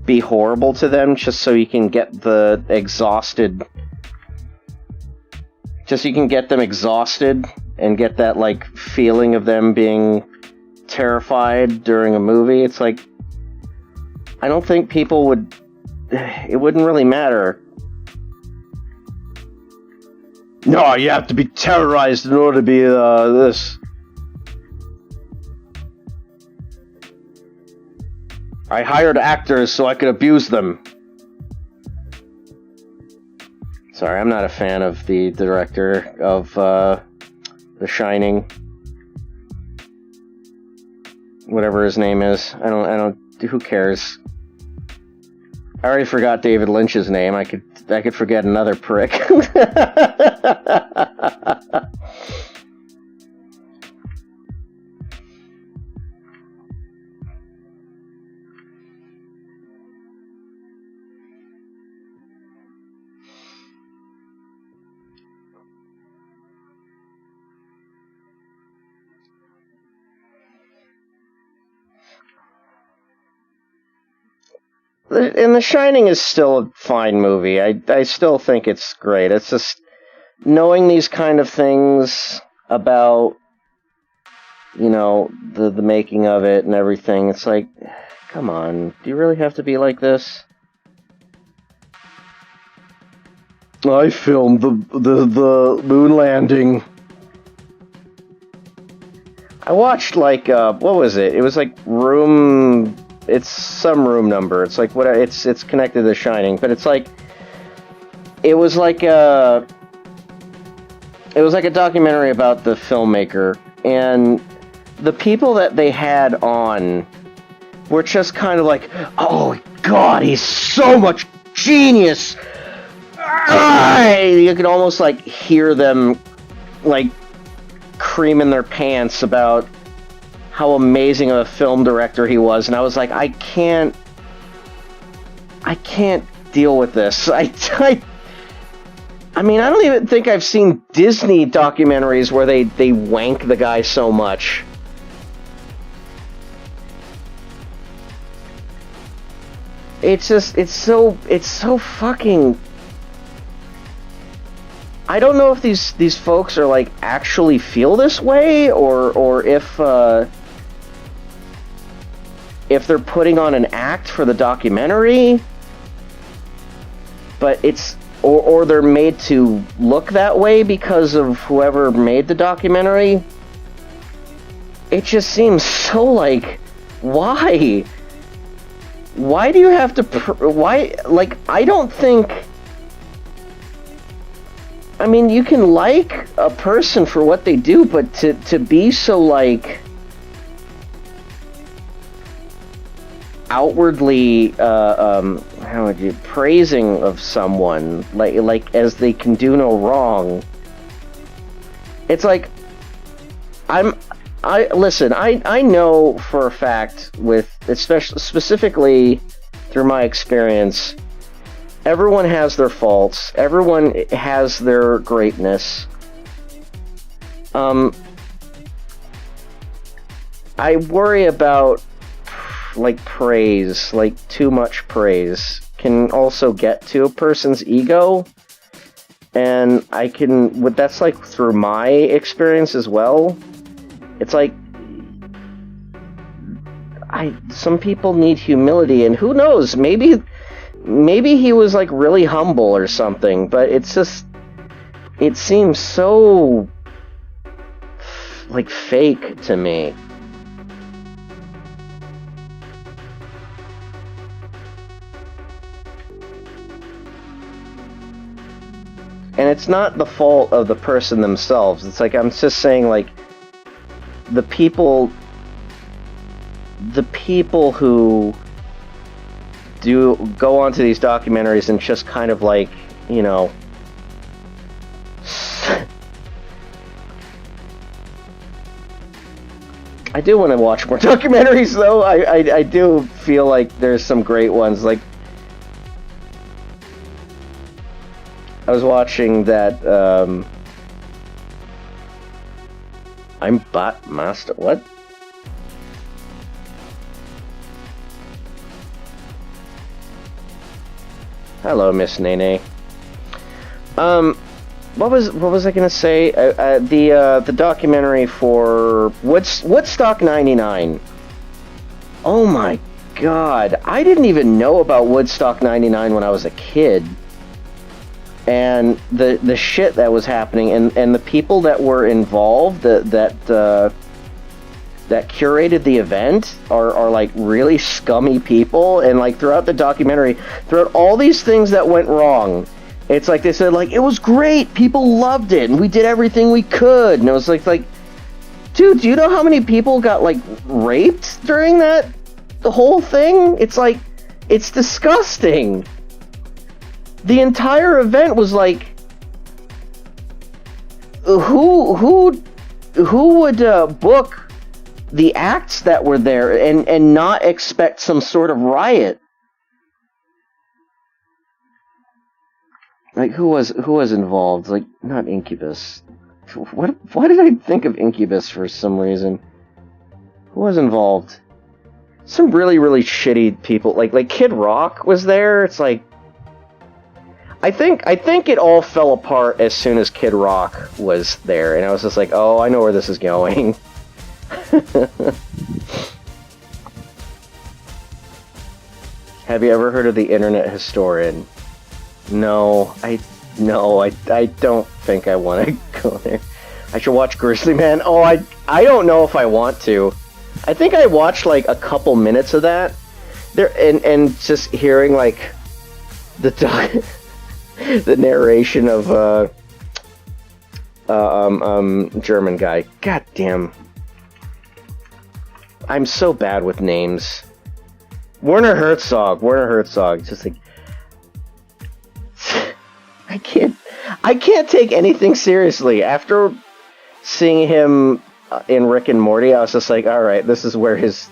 be horrible to them just so you can get the exhausted. Just so you can get them exhausted and get that feeling of them being terrified during a movie. It's like, I don't think people would, it wouldn't really matter. No, you have to be terrorized in order to be this. I hired actors so I could abuse them. Sorry, I'm not a fan of the director of The Shining. Whatever his name is. I don't, who cares? I already forgot David Lynch's name. I could forget another prick. And The Shining is still a fine movie. I still think it's great. It's just knowing these kind of things about, the making of it and everything. It's like, come on, do you really have to be like this? I filmed the moon landing. I watched what was it? It was room. It's some room number. It's it's connected to The Shining, but it's it was like a documentary about the filmmaker, and the people that they had on were just kind of like, oh god, he's so much genius. You could almost hear them cream in their pants about how amazing of a film director he was, and I was like, I can't deal with this. I mean, I don't even think I've seen Disney documentaries where they wank the guy so much. It's so fucking... I don't know if these folks are, like, actually feel this way, or if they're putting on an act for the documentary, but it's... Or they're made to look that way because of whoever made the documentary. It just seems so, like, why? Why do you have to... why... Like, I don't think... I mean, you can like a person for what they do, but to be so, like... outwardly, how would you... praising of someone, like as they can do no wrong. It's like... Listen, I know for a fact, with... especially specifically through my experience, everyone has their faults. Everyone has their greatness. I worry about, like, praise, like, too much praise can also get to a person's ego. And that's, like, through my experience as well. It's like, some people need humility, and who knows, maybe he was, like, really humble or something, but it's just, it seems so, like, fake to me. And it's not the fault of the person themselves. It's like, I'm just saying, like, the people who do go onto these documentaries and just kind of, like, you know, I do want to watch more documentaries, though. I do feel like there's some great ones. Like, I was watching that, I'm Bot Master. What? Hello, Miss Nene. What was I gonna say? The documentary for Woodstock '99. Oh my god, I didn't even know about Woodstock '99 when I was a kid. And the shit that was happening, and the people that were involved, that curated the event are like really scummy people. And like throughout the documentary, throughout all these things that went wrong, it's like they said, like, it was great, people loved it, and we did everything we could. And it was like, dude, do you know how many people got, like, raped during the whole thing? It's like, it's disgusting. The entire event was like, who would book the acts that were there and not expect some sort of riot? Like, who was involved? Like, not Incubus. Why did I think of Incubus for some reason? Who was involved? Some really, really shitty people. Like Kid Rock was there. It's like, I think it all fell apart as soon as Kid Rock was there, and I was just like, oh, I know where this is going. Have you ever heard of the Internet Historian? No, I don't think I want to go there. I should watch Grizzly Man. Oh, I don't know if I want to. I think I watched like a couple minutes of that. There and just hearing like the narration of German guy. God damn. I'm so bad with names. Werner Herzog. Just like, I can't take anything seriously after seeing him in Rick and Morty, I was just like, all right, this is where his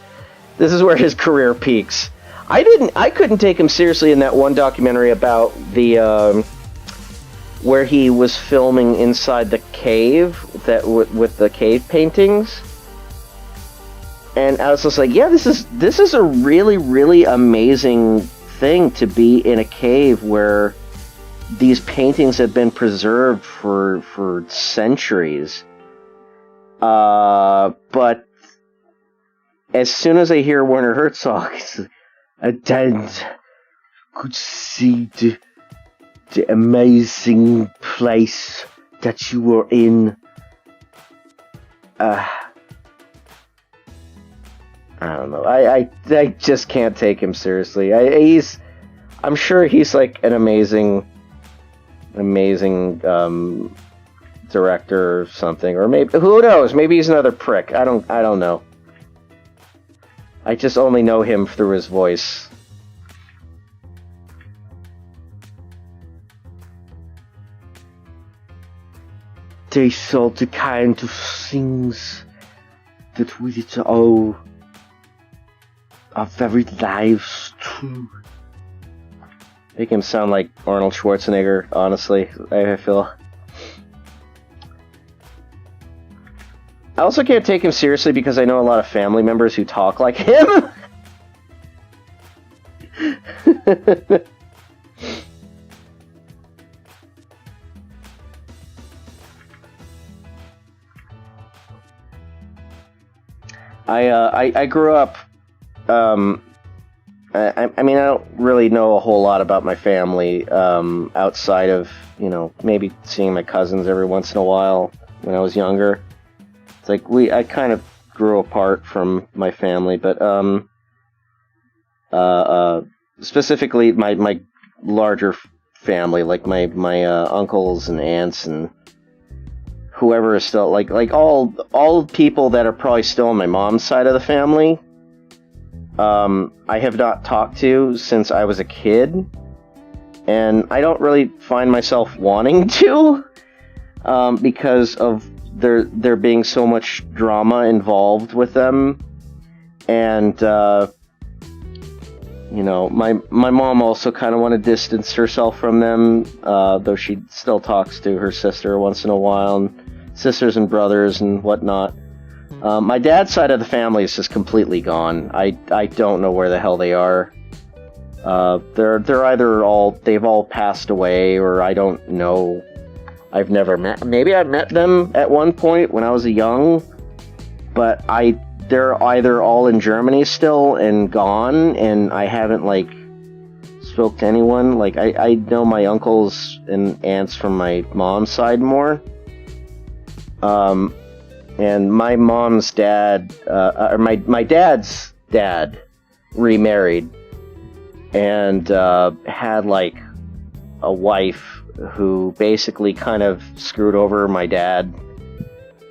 career peaks. I couldn't take him seriously in that one documentary about the where he was filming inside the cave with the cave paintings. And I was just like, yeah, this is a really, really amazing thing to be in a cave where these paintings have been preserved for centuries. But as soon as I hear Werner Herzog, I could see the amazing place that you were in. I don't know. I just can't take him seriously. I'm sure he's like an amazing director or something, or maybe, who knows? Maybe he's another prick. I don't know. I just only know him through his voice. These are the kind of things that we owe our very lives to. Make him sound like Arnold Schwarzenegger, honestly, I feel. I also can't take him seriously because I know a lot of family members who talk like him. I grew up, I mean, I don't really know a whole lot about my family, outside of, maybe seeing my cousins every once in a while when I was younger. It's like I kind of grew apart from my family, but, specifically my larger family, like my uncles and aunts and whoever is still, like all people that are probably still on my mom's side of the family, I have not talked to since I was a kid, and I don't really find myself wanting to, because of there being so much drama involved with them, and my mom also kind of want to distance herself from them, though she still talks to her sister once in a while, and sisters and brothers and whatnot. My dad's side of the family is just completely gone. I don't know where the hell they are. They're either they've all passed away, or I don't know. I've never met. Maybe I met them at one point when I was young, but they're either all in Germany still and gone, and I haven't spoke to anyone. I know my uncles and aunts from my mom's side more. And my mom's dad, or my dad's dad, remarried, and had a wife who basically kind of screwed over my dad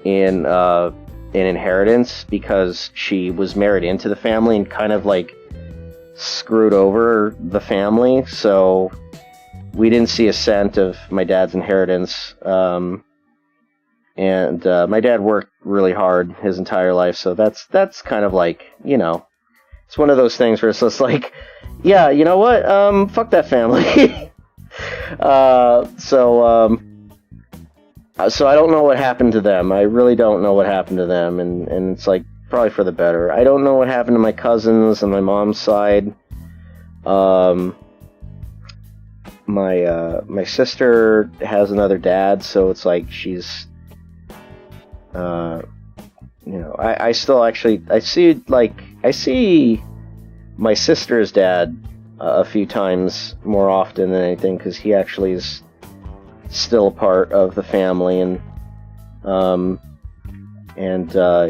in inheritance, because she was married into the family and kind of screwed over the family. So we didn't see a cent of my dad's inheritance. And my dad worked really hard his entire life, so that's kind of it's one of those things where it's just yeah, you know what? Fuck that family. So I don't know what happened to them. I really don't know what happened to them, and it's probably for the better. I don't know what happened to my cousins on my mom's side. My sister has another dad, so it's she's I still actually I see my sister's dad a few times more often than anything, because he actually is still a part of the family, and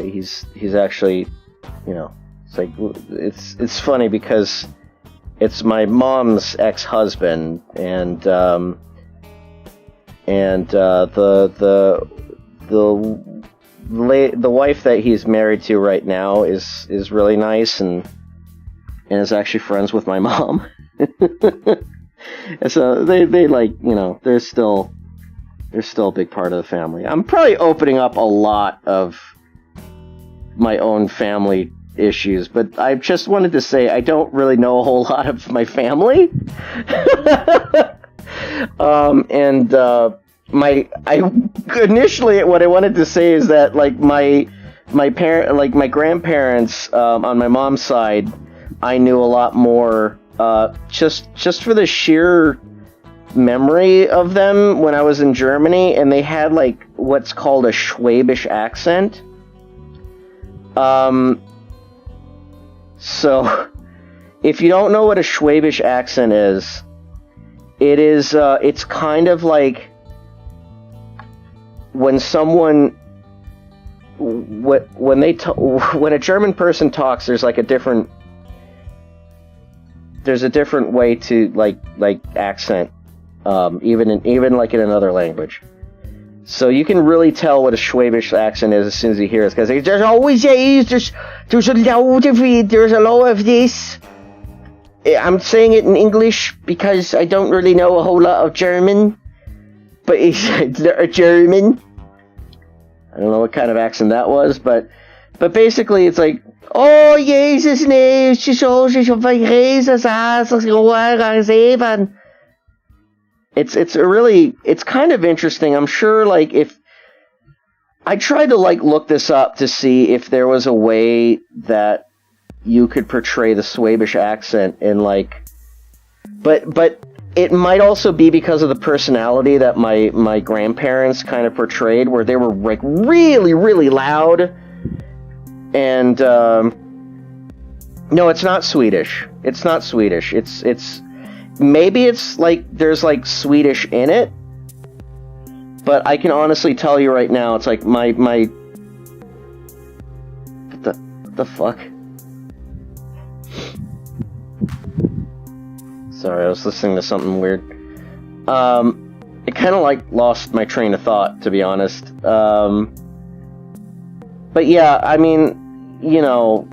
he's actually, it's funny because it's my mom's ex-husband, and the wife that he's married to right now is really nice, and is actually friends with my mom. And so they they're still a big part of the family. I'm probably opening up a lot of my own family issues, but I just wanted to say I don't really know a whole lot of my family. And my I initially what I wanted to say is that like my grandparents on my mom's side, I knew a lot more just for the sheer memory of them when I was in Germany, and they had like what's called a Schwäbisch accent. So if you don't know what a Schwäbisch accent is, it's kind of like when someone when a German person talks, there's a different way to like accent, even like in another language. So you can really tell what a Schwäbisch accent is as soon as you hear it, because there's always there's a lot of this. I'm saying it in English because I don't really know a whole lot of German, but it's German. I don't know what kind of accent that was, but basically it's like, oh Jesus, nee, it's just all it's kind of interesting. I'm sure, like, if I tried to like look this up to see if there was a way that you could portray the Schwäbisch accent in like, but it might also be because of the personality that my grandparents kind of portrayed, where they were like really, really loud. And no, it's not Swedish. It's not Swedish. It's maybe it's like there's like Swedish in it, but I can honestly tell you right now, it's like my what the fuck? Sorry, I was listening to something weird. It kind of like lost my train of thought, to be honest. But yeah, I mean, you know,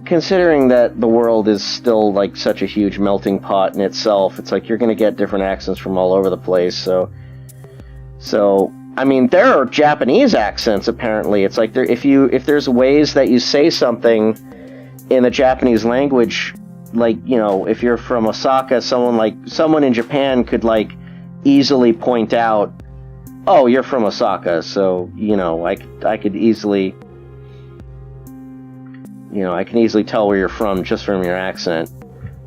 considering that the world is still like such a huge melting pot in itself, it's like you're gonna get different accents from all over the place. So I mean, there are Japanese accents apparently. It's like if there's ways that you say something in the Japanese language, like, you know, if you're from Osaka, someone in Japan could like easily point out, oh, you're from Osaka, so you know, I could easily. You know, I can easily tell where you're from just from your accent.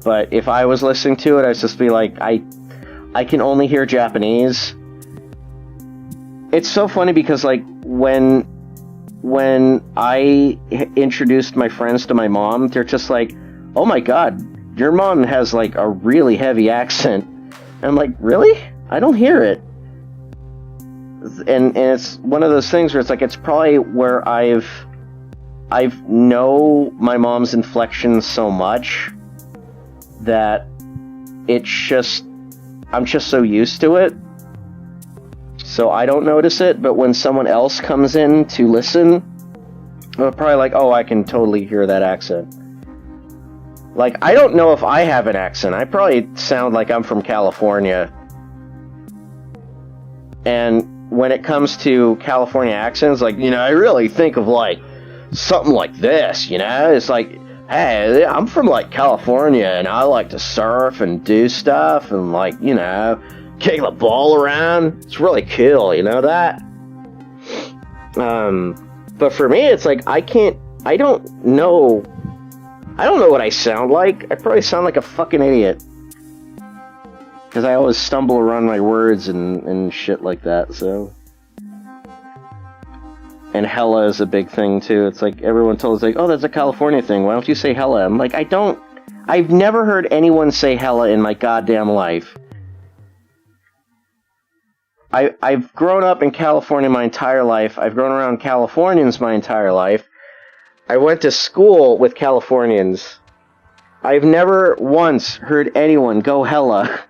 But if I was listening to it, I'd just be like, I can only hear Japanese. It's so funny because, like, when I introduced my friends to my mom, they're just like, oh my god, your mom has, like, a really heavy accent. And I'm like, really? I don't hear it. And it's one of those things where it's like, it's probably where I've know my mom's inflection so much that it's just, I'm just so used to it, so I don't notice it. But when someone else comes in to listen, they're probably like, oh, I can totally hear that accent. Like, I don't know if I have an accent. I probably sound like I'm from California. And when it comes to California accents, like, you know, I really think of like something like this, you know? It's like, hey, I'm from, like, California, and I like to surf and do stuff, and, like, you know, kick the ball around. It's really cool, you know that? But for me, it's like, I don't know what I sound like. I probably sound like a fucking idiot. Because I always stumble around my words and shit like that, so... And hella is a big thing, too. It's like, everyone tells us, like, oh, that's a California thing. Why don't you say hella? I'm like, I've never heard anyone say hella in my goddamn life. I've grown up in California my entire life. I've grown around Californians my entire life. I went to school with Californians. I've never once heard anyone go hella.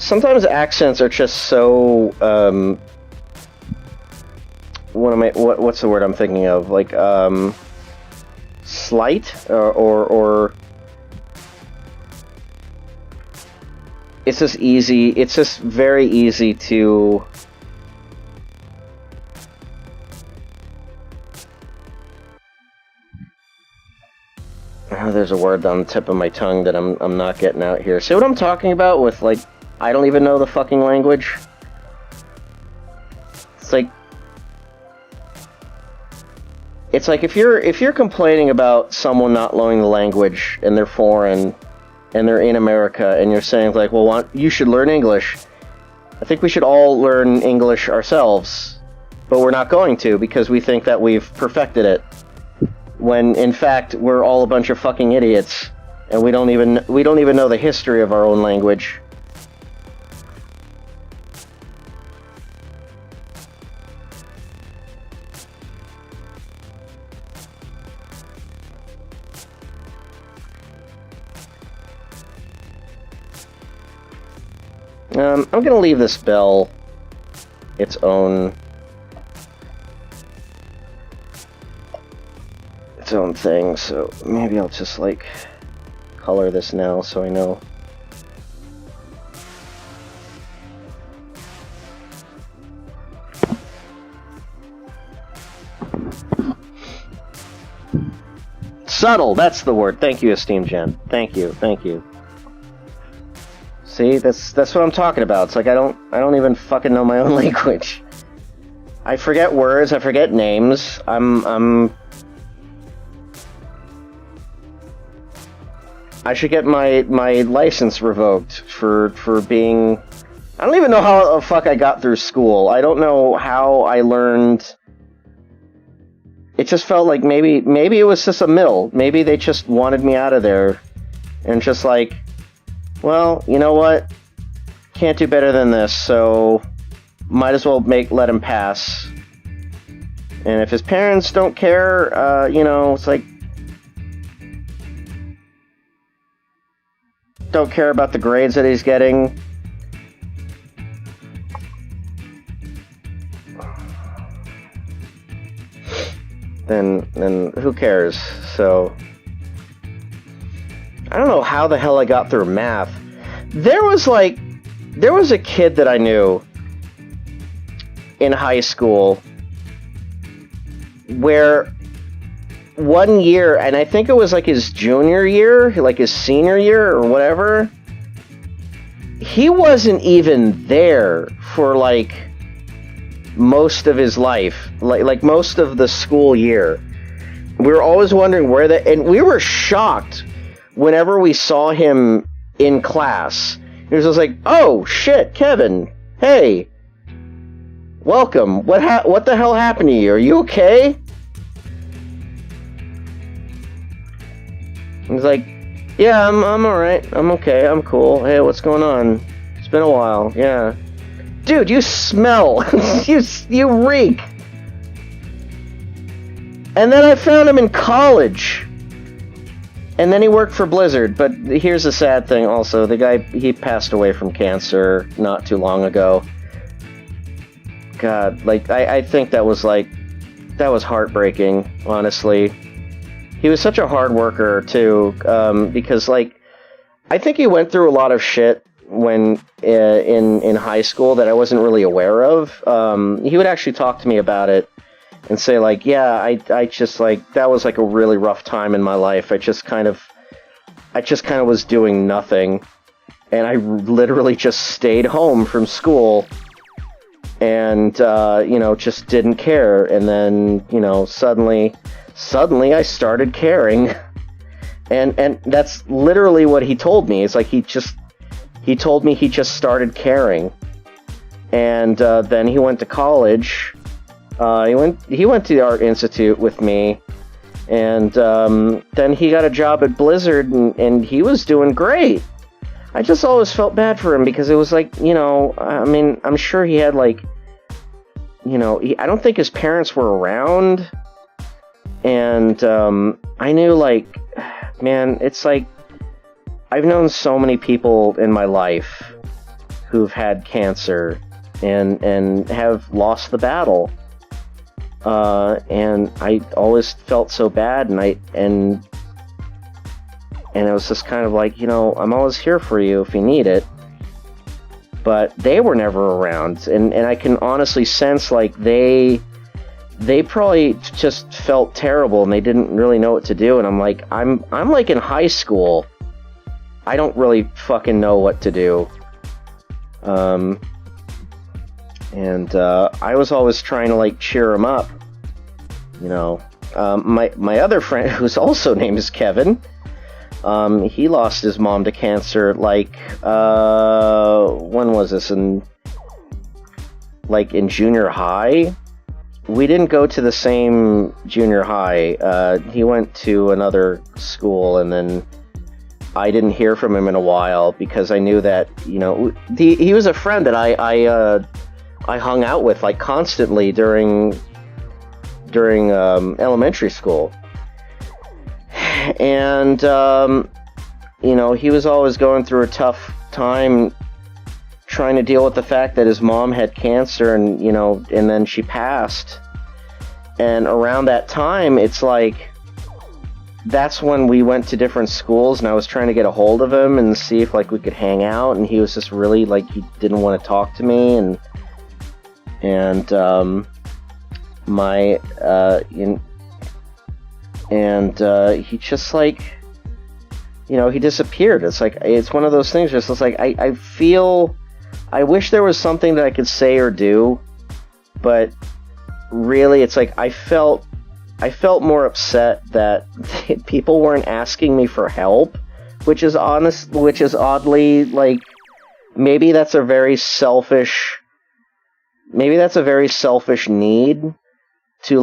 sometimes accents are just so, what's the word I'm thinking of? Like, slight, or it's just very easy to there's a word on the tip of my tongue that I'm not getting out here. See what I'm talking about with, like, I don't even know the fucking language? It's like if you're complaining about someone not knowing the language and they're foreign and they're in America and you're saying like, well, you should learn English. I think we should all learn English ourselves, but we're not going to because we think that we've perfected it. When in fact we're all a bunch of fucking idiots and we don't even know the history of our own language. I'm gonna leave this bell its own thing, so maybe I'll just like color this now so I know. Subtle, that's the word. Thank you, esteemed Jen. Thank you. See, that's what I'm talking about. It's like I don't even fucking know my own language. I forget words, I forget names. I should get my license revoked for being... I don't even know how the fuck I got through school. I don't know how I learned... It just felt like maybe it was just a mill. Maybe they just wanted me out of there. And just like, well, you know what? Can't do better than this, so might as well let him pass. And if his parents don't care, it's like... Don't care about the grades that he's getting. Then who cares? So I don't know how the hell I got through math. There was a kid that I knew in high school where one year, and I think it was like his junior year, like his senior year or whatever, he wasn't even there for like most of his life, like most of the school year. We were always wondering and we were shocked whenever we saw him in class. It was just like, oh shit, Kevin, hey, welcome. What the hell happened to you? Are you okay? He's like, yeah, I'm alright. I'm okay. I'm cool. Hey, what's going on? It's been a while. Yeah. Dude, you smell. you reek. And then I found him in college. And then he worked for Blizzard. But here's the sad thing also. The guy, he passed away from cancer not too long ago. God, like, I think that was heartbreaking, honestly. He was such a hard worker, too, because, like, I think he went through a lot of shit when in high school that I wasn't really aware of. He would actually talk to me about it and say, like, yeah, I just, like, that was, like, a really rough time in my life. I just kind of was doing nothing, and I literally just stayed home from school and, just didn't care, and then, suddenly I started caring, and that's literally what he told me. It's like he told me he just started caring, and then he went to college. He went to the Art Institute with me, and then he got a job at Blizzard, and he was doing great. I just always felt bad for him because it was like, I mean, I'm sure he had like, I don't think his parents were around. And I knew, like, man, it's like, I've known so many people in my life who've had cancer and have lost the battle. And I always felt so bad, and it was just kind of like, I'm always here for you if you need it. But they were never around, and I can honestly sense like they probably just felt terrible and they didn't really know what to do. And I'm like in high school. I don't really fucking know what to do. And I was always trying to like cheer him up. My other friend, whose also name is Kevin, he lost his mom to cancer, like, when was this? In junior high? We didn't go to the same junior high. He went to another school, and then I didn't hear from him in a while because I knew that, he was a friend that I hung out with, like, constantly during elementary school. And, he was always going through a tough time trying to deal with the fact that his mom had cancer and then she passed. And around that time, it's like, that's when we went to different schools, and I was trying to get a hold of him and see if, like, we could hang out, and he was just really, like, he didn't want to talk to me, and he just, like, he disappeared. It's like, it's one of those things, just, it's like, I wish there was something that I could say or do, but really, it's like, I felt more upset that people weren't asking me for help, which is oddly, like, maybe that's a very selfish need to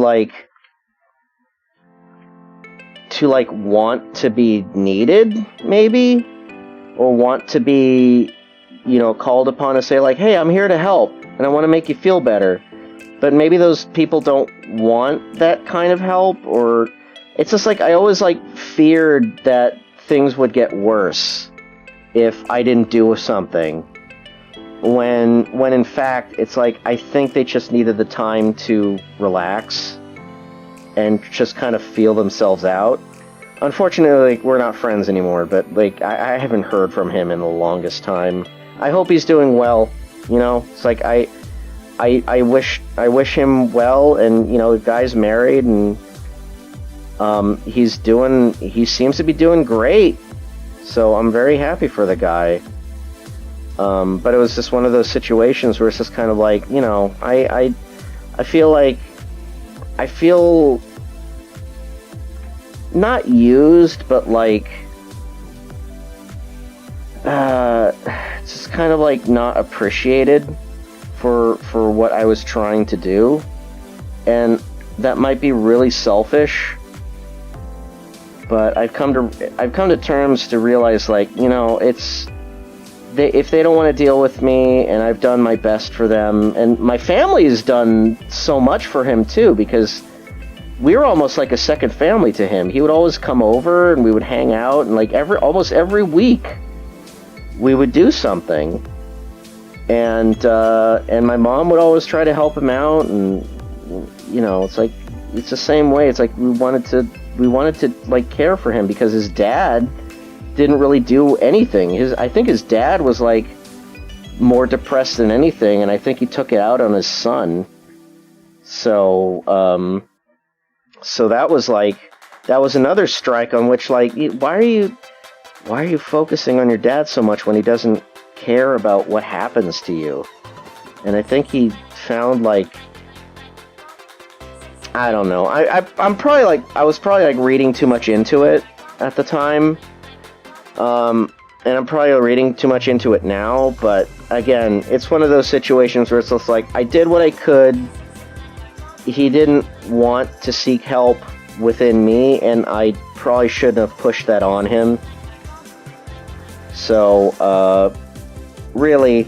want to be needed, maybe, or want to be, called upon to say, like, hey, I'm here to help, and I want to make you feel better. But maybe those people don't want that kind of help, or it's just like, I always, like, feared that things would get worse if I didn't do something. When in fact, it's like, I think they just needed the time to relax and just kind of feel themselves out. Unfortunately, like, we're not friends anymore, but, like, I haven't heard from him in the longest time. I hope he's doing well, It's like, I wish him well, and, the guy's married, and he seems to be doing great, so I'm very happy for the guy. But it was just one of those situations where it's just kind of like, I feel not used, but like, it's just kind of like not appreciated for what I was trying to do, and that might be really selfish, but I've come to terms to realize, like, if they don't want to deal with me, and I've done my best for them, and my family has done so much for him too, because we were almost like a second family to him. He would always come over, and we would hang out, and like almost every week we would do something. And my mom would always try to help him out, and it's like, it's the same way. It's like we wanted to like care for him, because his dad didn't really do anything. I think his dad was like more depressed than anything, and I think he took it out on his son. So that was another strike on which, like, why are you focusing on your dad so much when he doesn't care about what happens to you? And I think he found, like, I don't know. I was probably like reading too much into it at the time. And I'm probably reading too much into it now, but again, it's one of those situations where it's just like, I did what I could. He didn't want to seek help within me, and I probably shouldn't have pushed that on him. So, really,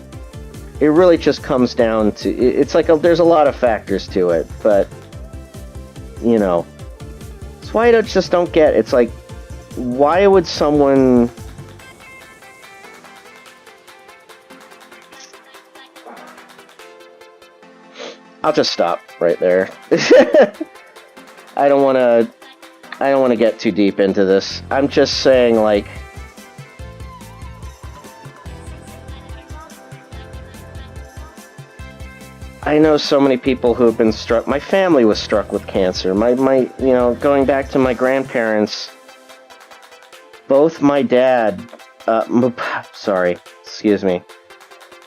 it really just comes down to, it's like, there's a lot of factors to it, but, it's why I just don't get, it's like, why would someone, I'll just stop right there. I don't want to. I don't want to get too deep into this. I'm just saying, like, I know so many people who have been struck. My family was struck with cancer. Going back to my grandparents, both my dad, excuse me,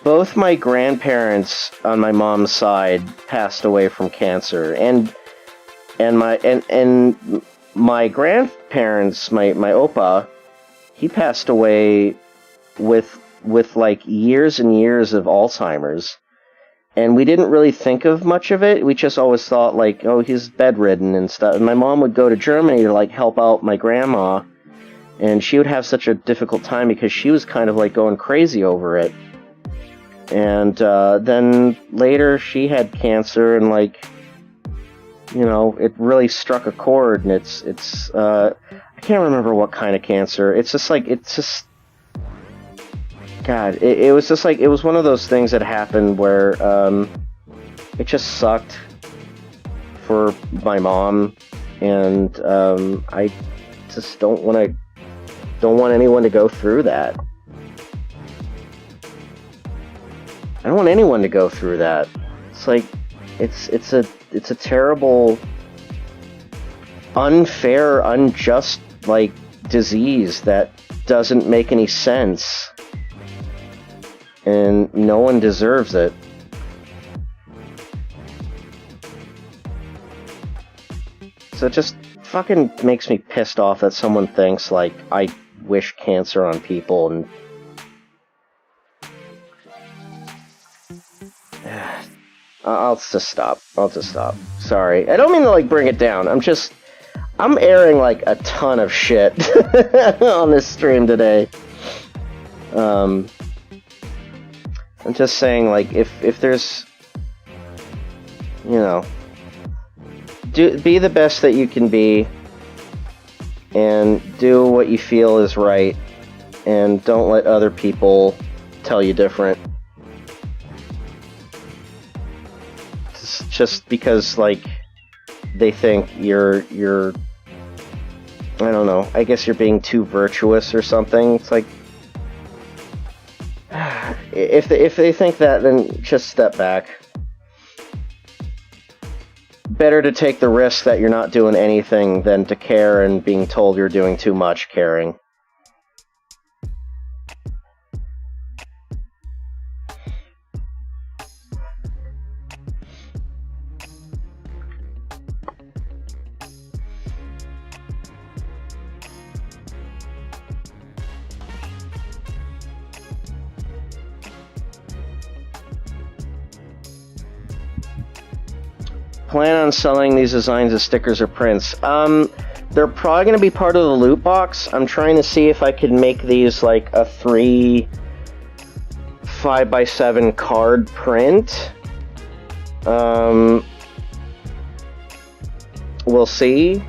both my grandparents on my mom's side passed away from cancer, and my grandparents, my opa, he passed away with like years and years of Alzheimer's. And we didn't really think of much of it. We just always thought, like, oh, he's bedridden and stuff. And my mom would go to Germany to, like, help out my grandma. And she would have such a difficult time because she was kind of, like, going crazy over it. And then later she had cancer and, like, you know, it really struck a chord. And it's I can't remember what kind of cancer. God, it was just like, it was one of those things that happened where it just sucked for my mom, and I just don't want anyone to go through that. I don't want anyone to go through that. It's like, it's a terrible, unfair, unjust, like, disease that doesn't make any sense. And no one deserves it. So it just fucking makes me pissed off that someone thinks, like, I wish cancer on people, and I'll just stop. Sorry. I don't mean to, like, bring it down. I'm airing, like, a ton of shit on this stream today. I'm just saying, like, if there's, you know, be the best that you can be, and do what you feel is right, and don't let other people tell you different. Just because, like, they think you're, I don't know, I guess you're being too virtuous or something. It's like, if they think that, then just step back. Better to take the risk that you're not doing anything than to care and being told you're doing too much caring. Plan on selling these designs as stickers or prints. They're probably going to be part of the loot box. I'm trying to see if I can make these like a 3 5x7 card print. We'll see.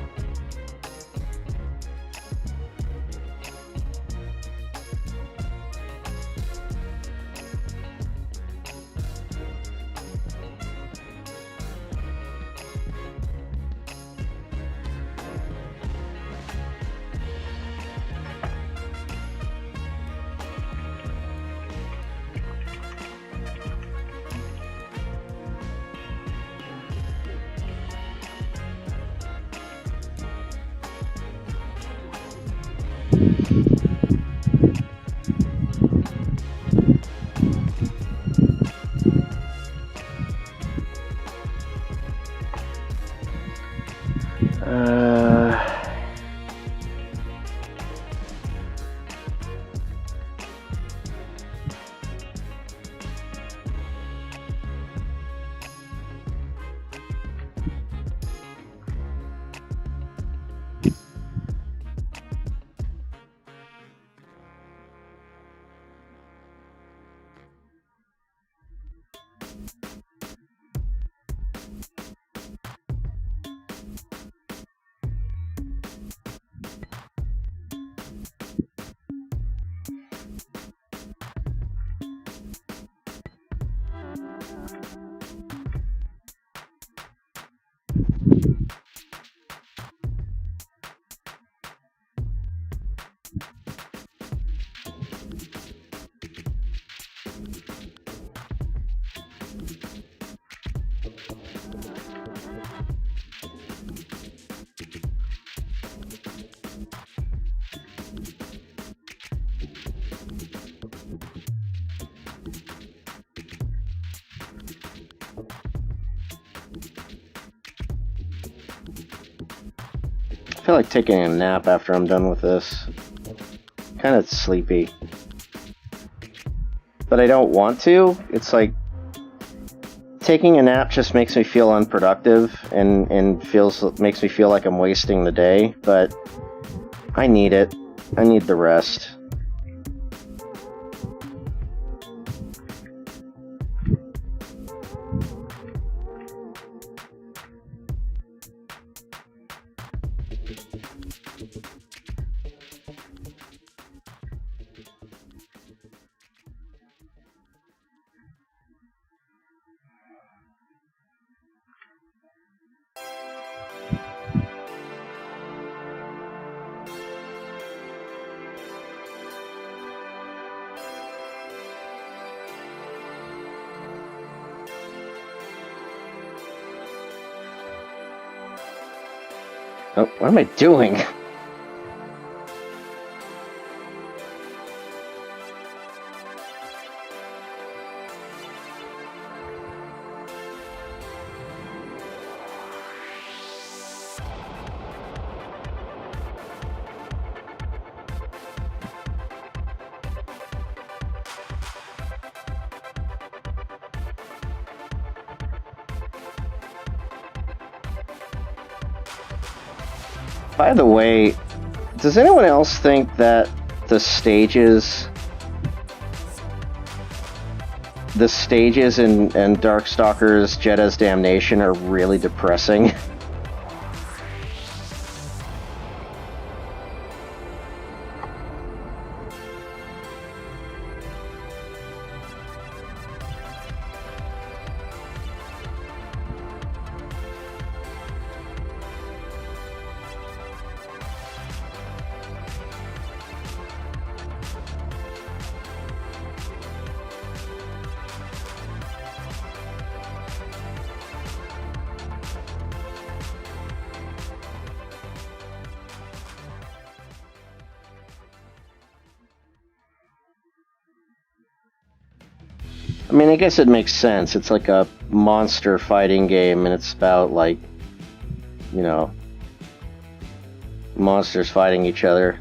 feel like taking a nap after I'm done with this. Kind of sleepy. But I don't want to. It's like taking a nap just makes me feel unproductive and makes me feel like I'm wasting the day, but I need it. I need the rest. Oh, what am I doing? By the way, does anyone else think that the stages in Darkstalkers Jetta's Damnation are really depressing? I mean, I guess it makes sense. It's like a monster fighting game, and it's about, like, you know, monsters fighting each other.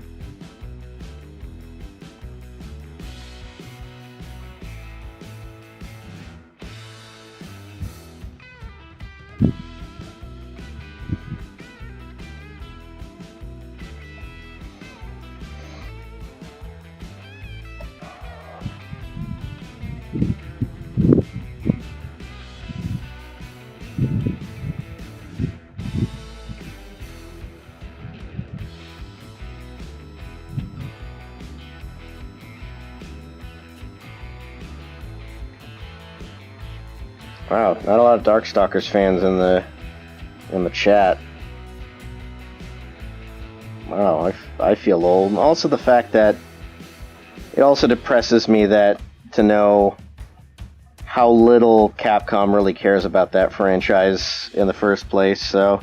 Wow, not a lot of Darkstalkers fans in the chat. Wow, I feel old. Also, the fact that it also depresses me that to know how little Capcom really cares about that franchise in the first place. So.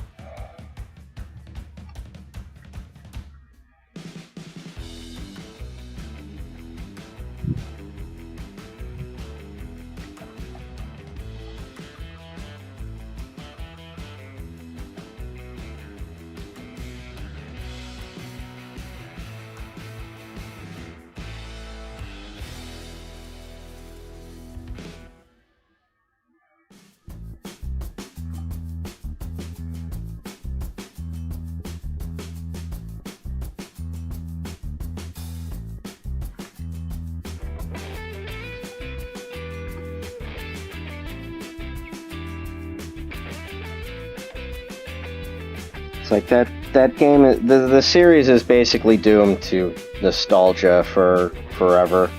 It's like that game. The series is basically doomed to nostalgia for forever.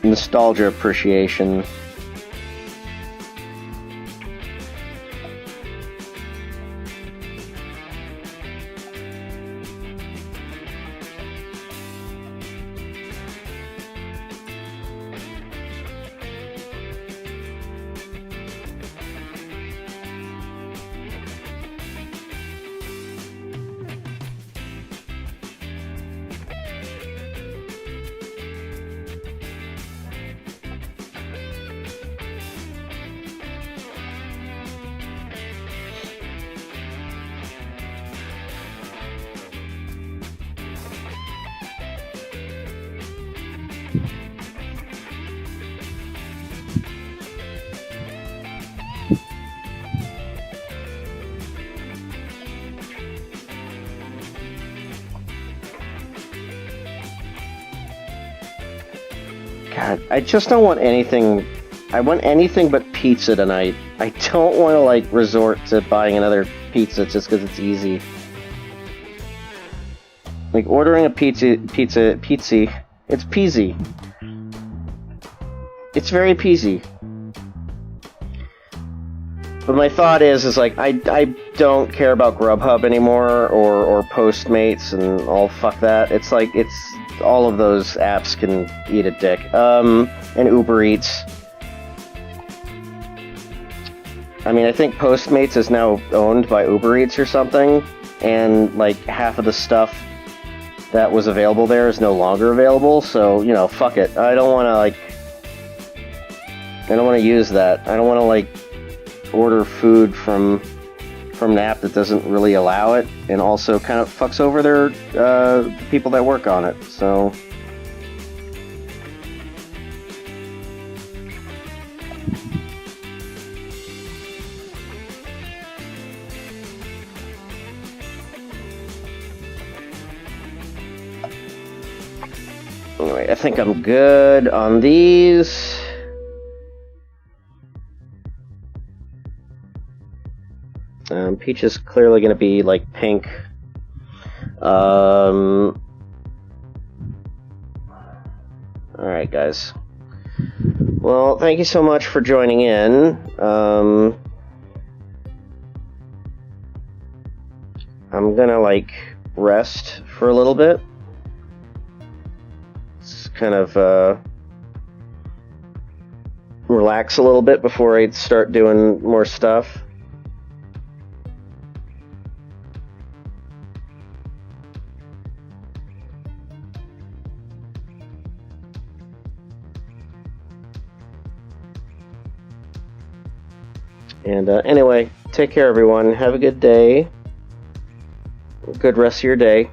Nostalgia appreciation. God, I just don't want anything. I want anything but pizza tonight. I don't want to, like, resort to buying another pizza just because it's easy. Like, ordering a pizza, it's peasy. It's very peasy. But my thought is like, I don't care about Grubhub anymore, or Postmates, and all fuck that. It's like, all of those apps can eat a dick. And Uber Eats. I mean, I think Postmates is now owned by Uber Eats or something, and, like, half of the stuff that was available there is no longer available, so, you know, fuck it. I don't want to use that. I don't want to, like, order food from an app that doesn't really allow it, and also kind of fucks over their people that work on it, so... Anyway, I think I'm good on these. Peach is clearly going to be, like, pink. Alright, guys. Well, thank you so much for joining in. I'm gonna, like, rest for a little bit. Kind of relax a little bit before I start doing more stuff. And anyway, take care, everyone. Have a good day. Good rest of your day.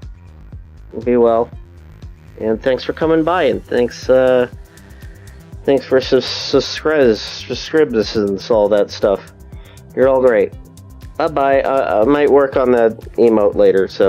Be well. And thanks for coming by, and thanks for subscribes and all that stuff. You're all great. Bye-bye. I might work on that emote later, so...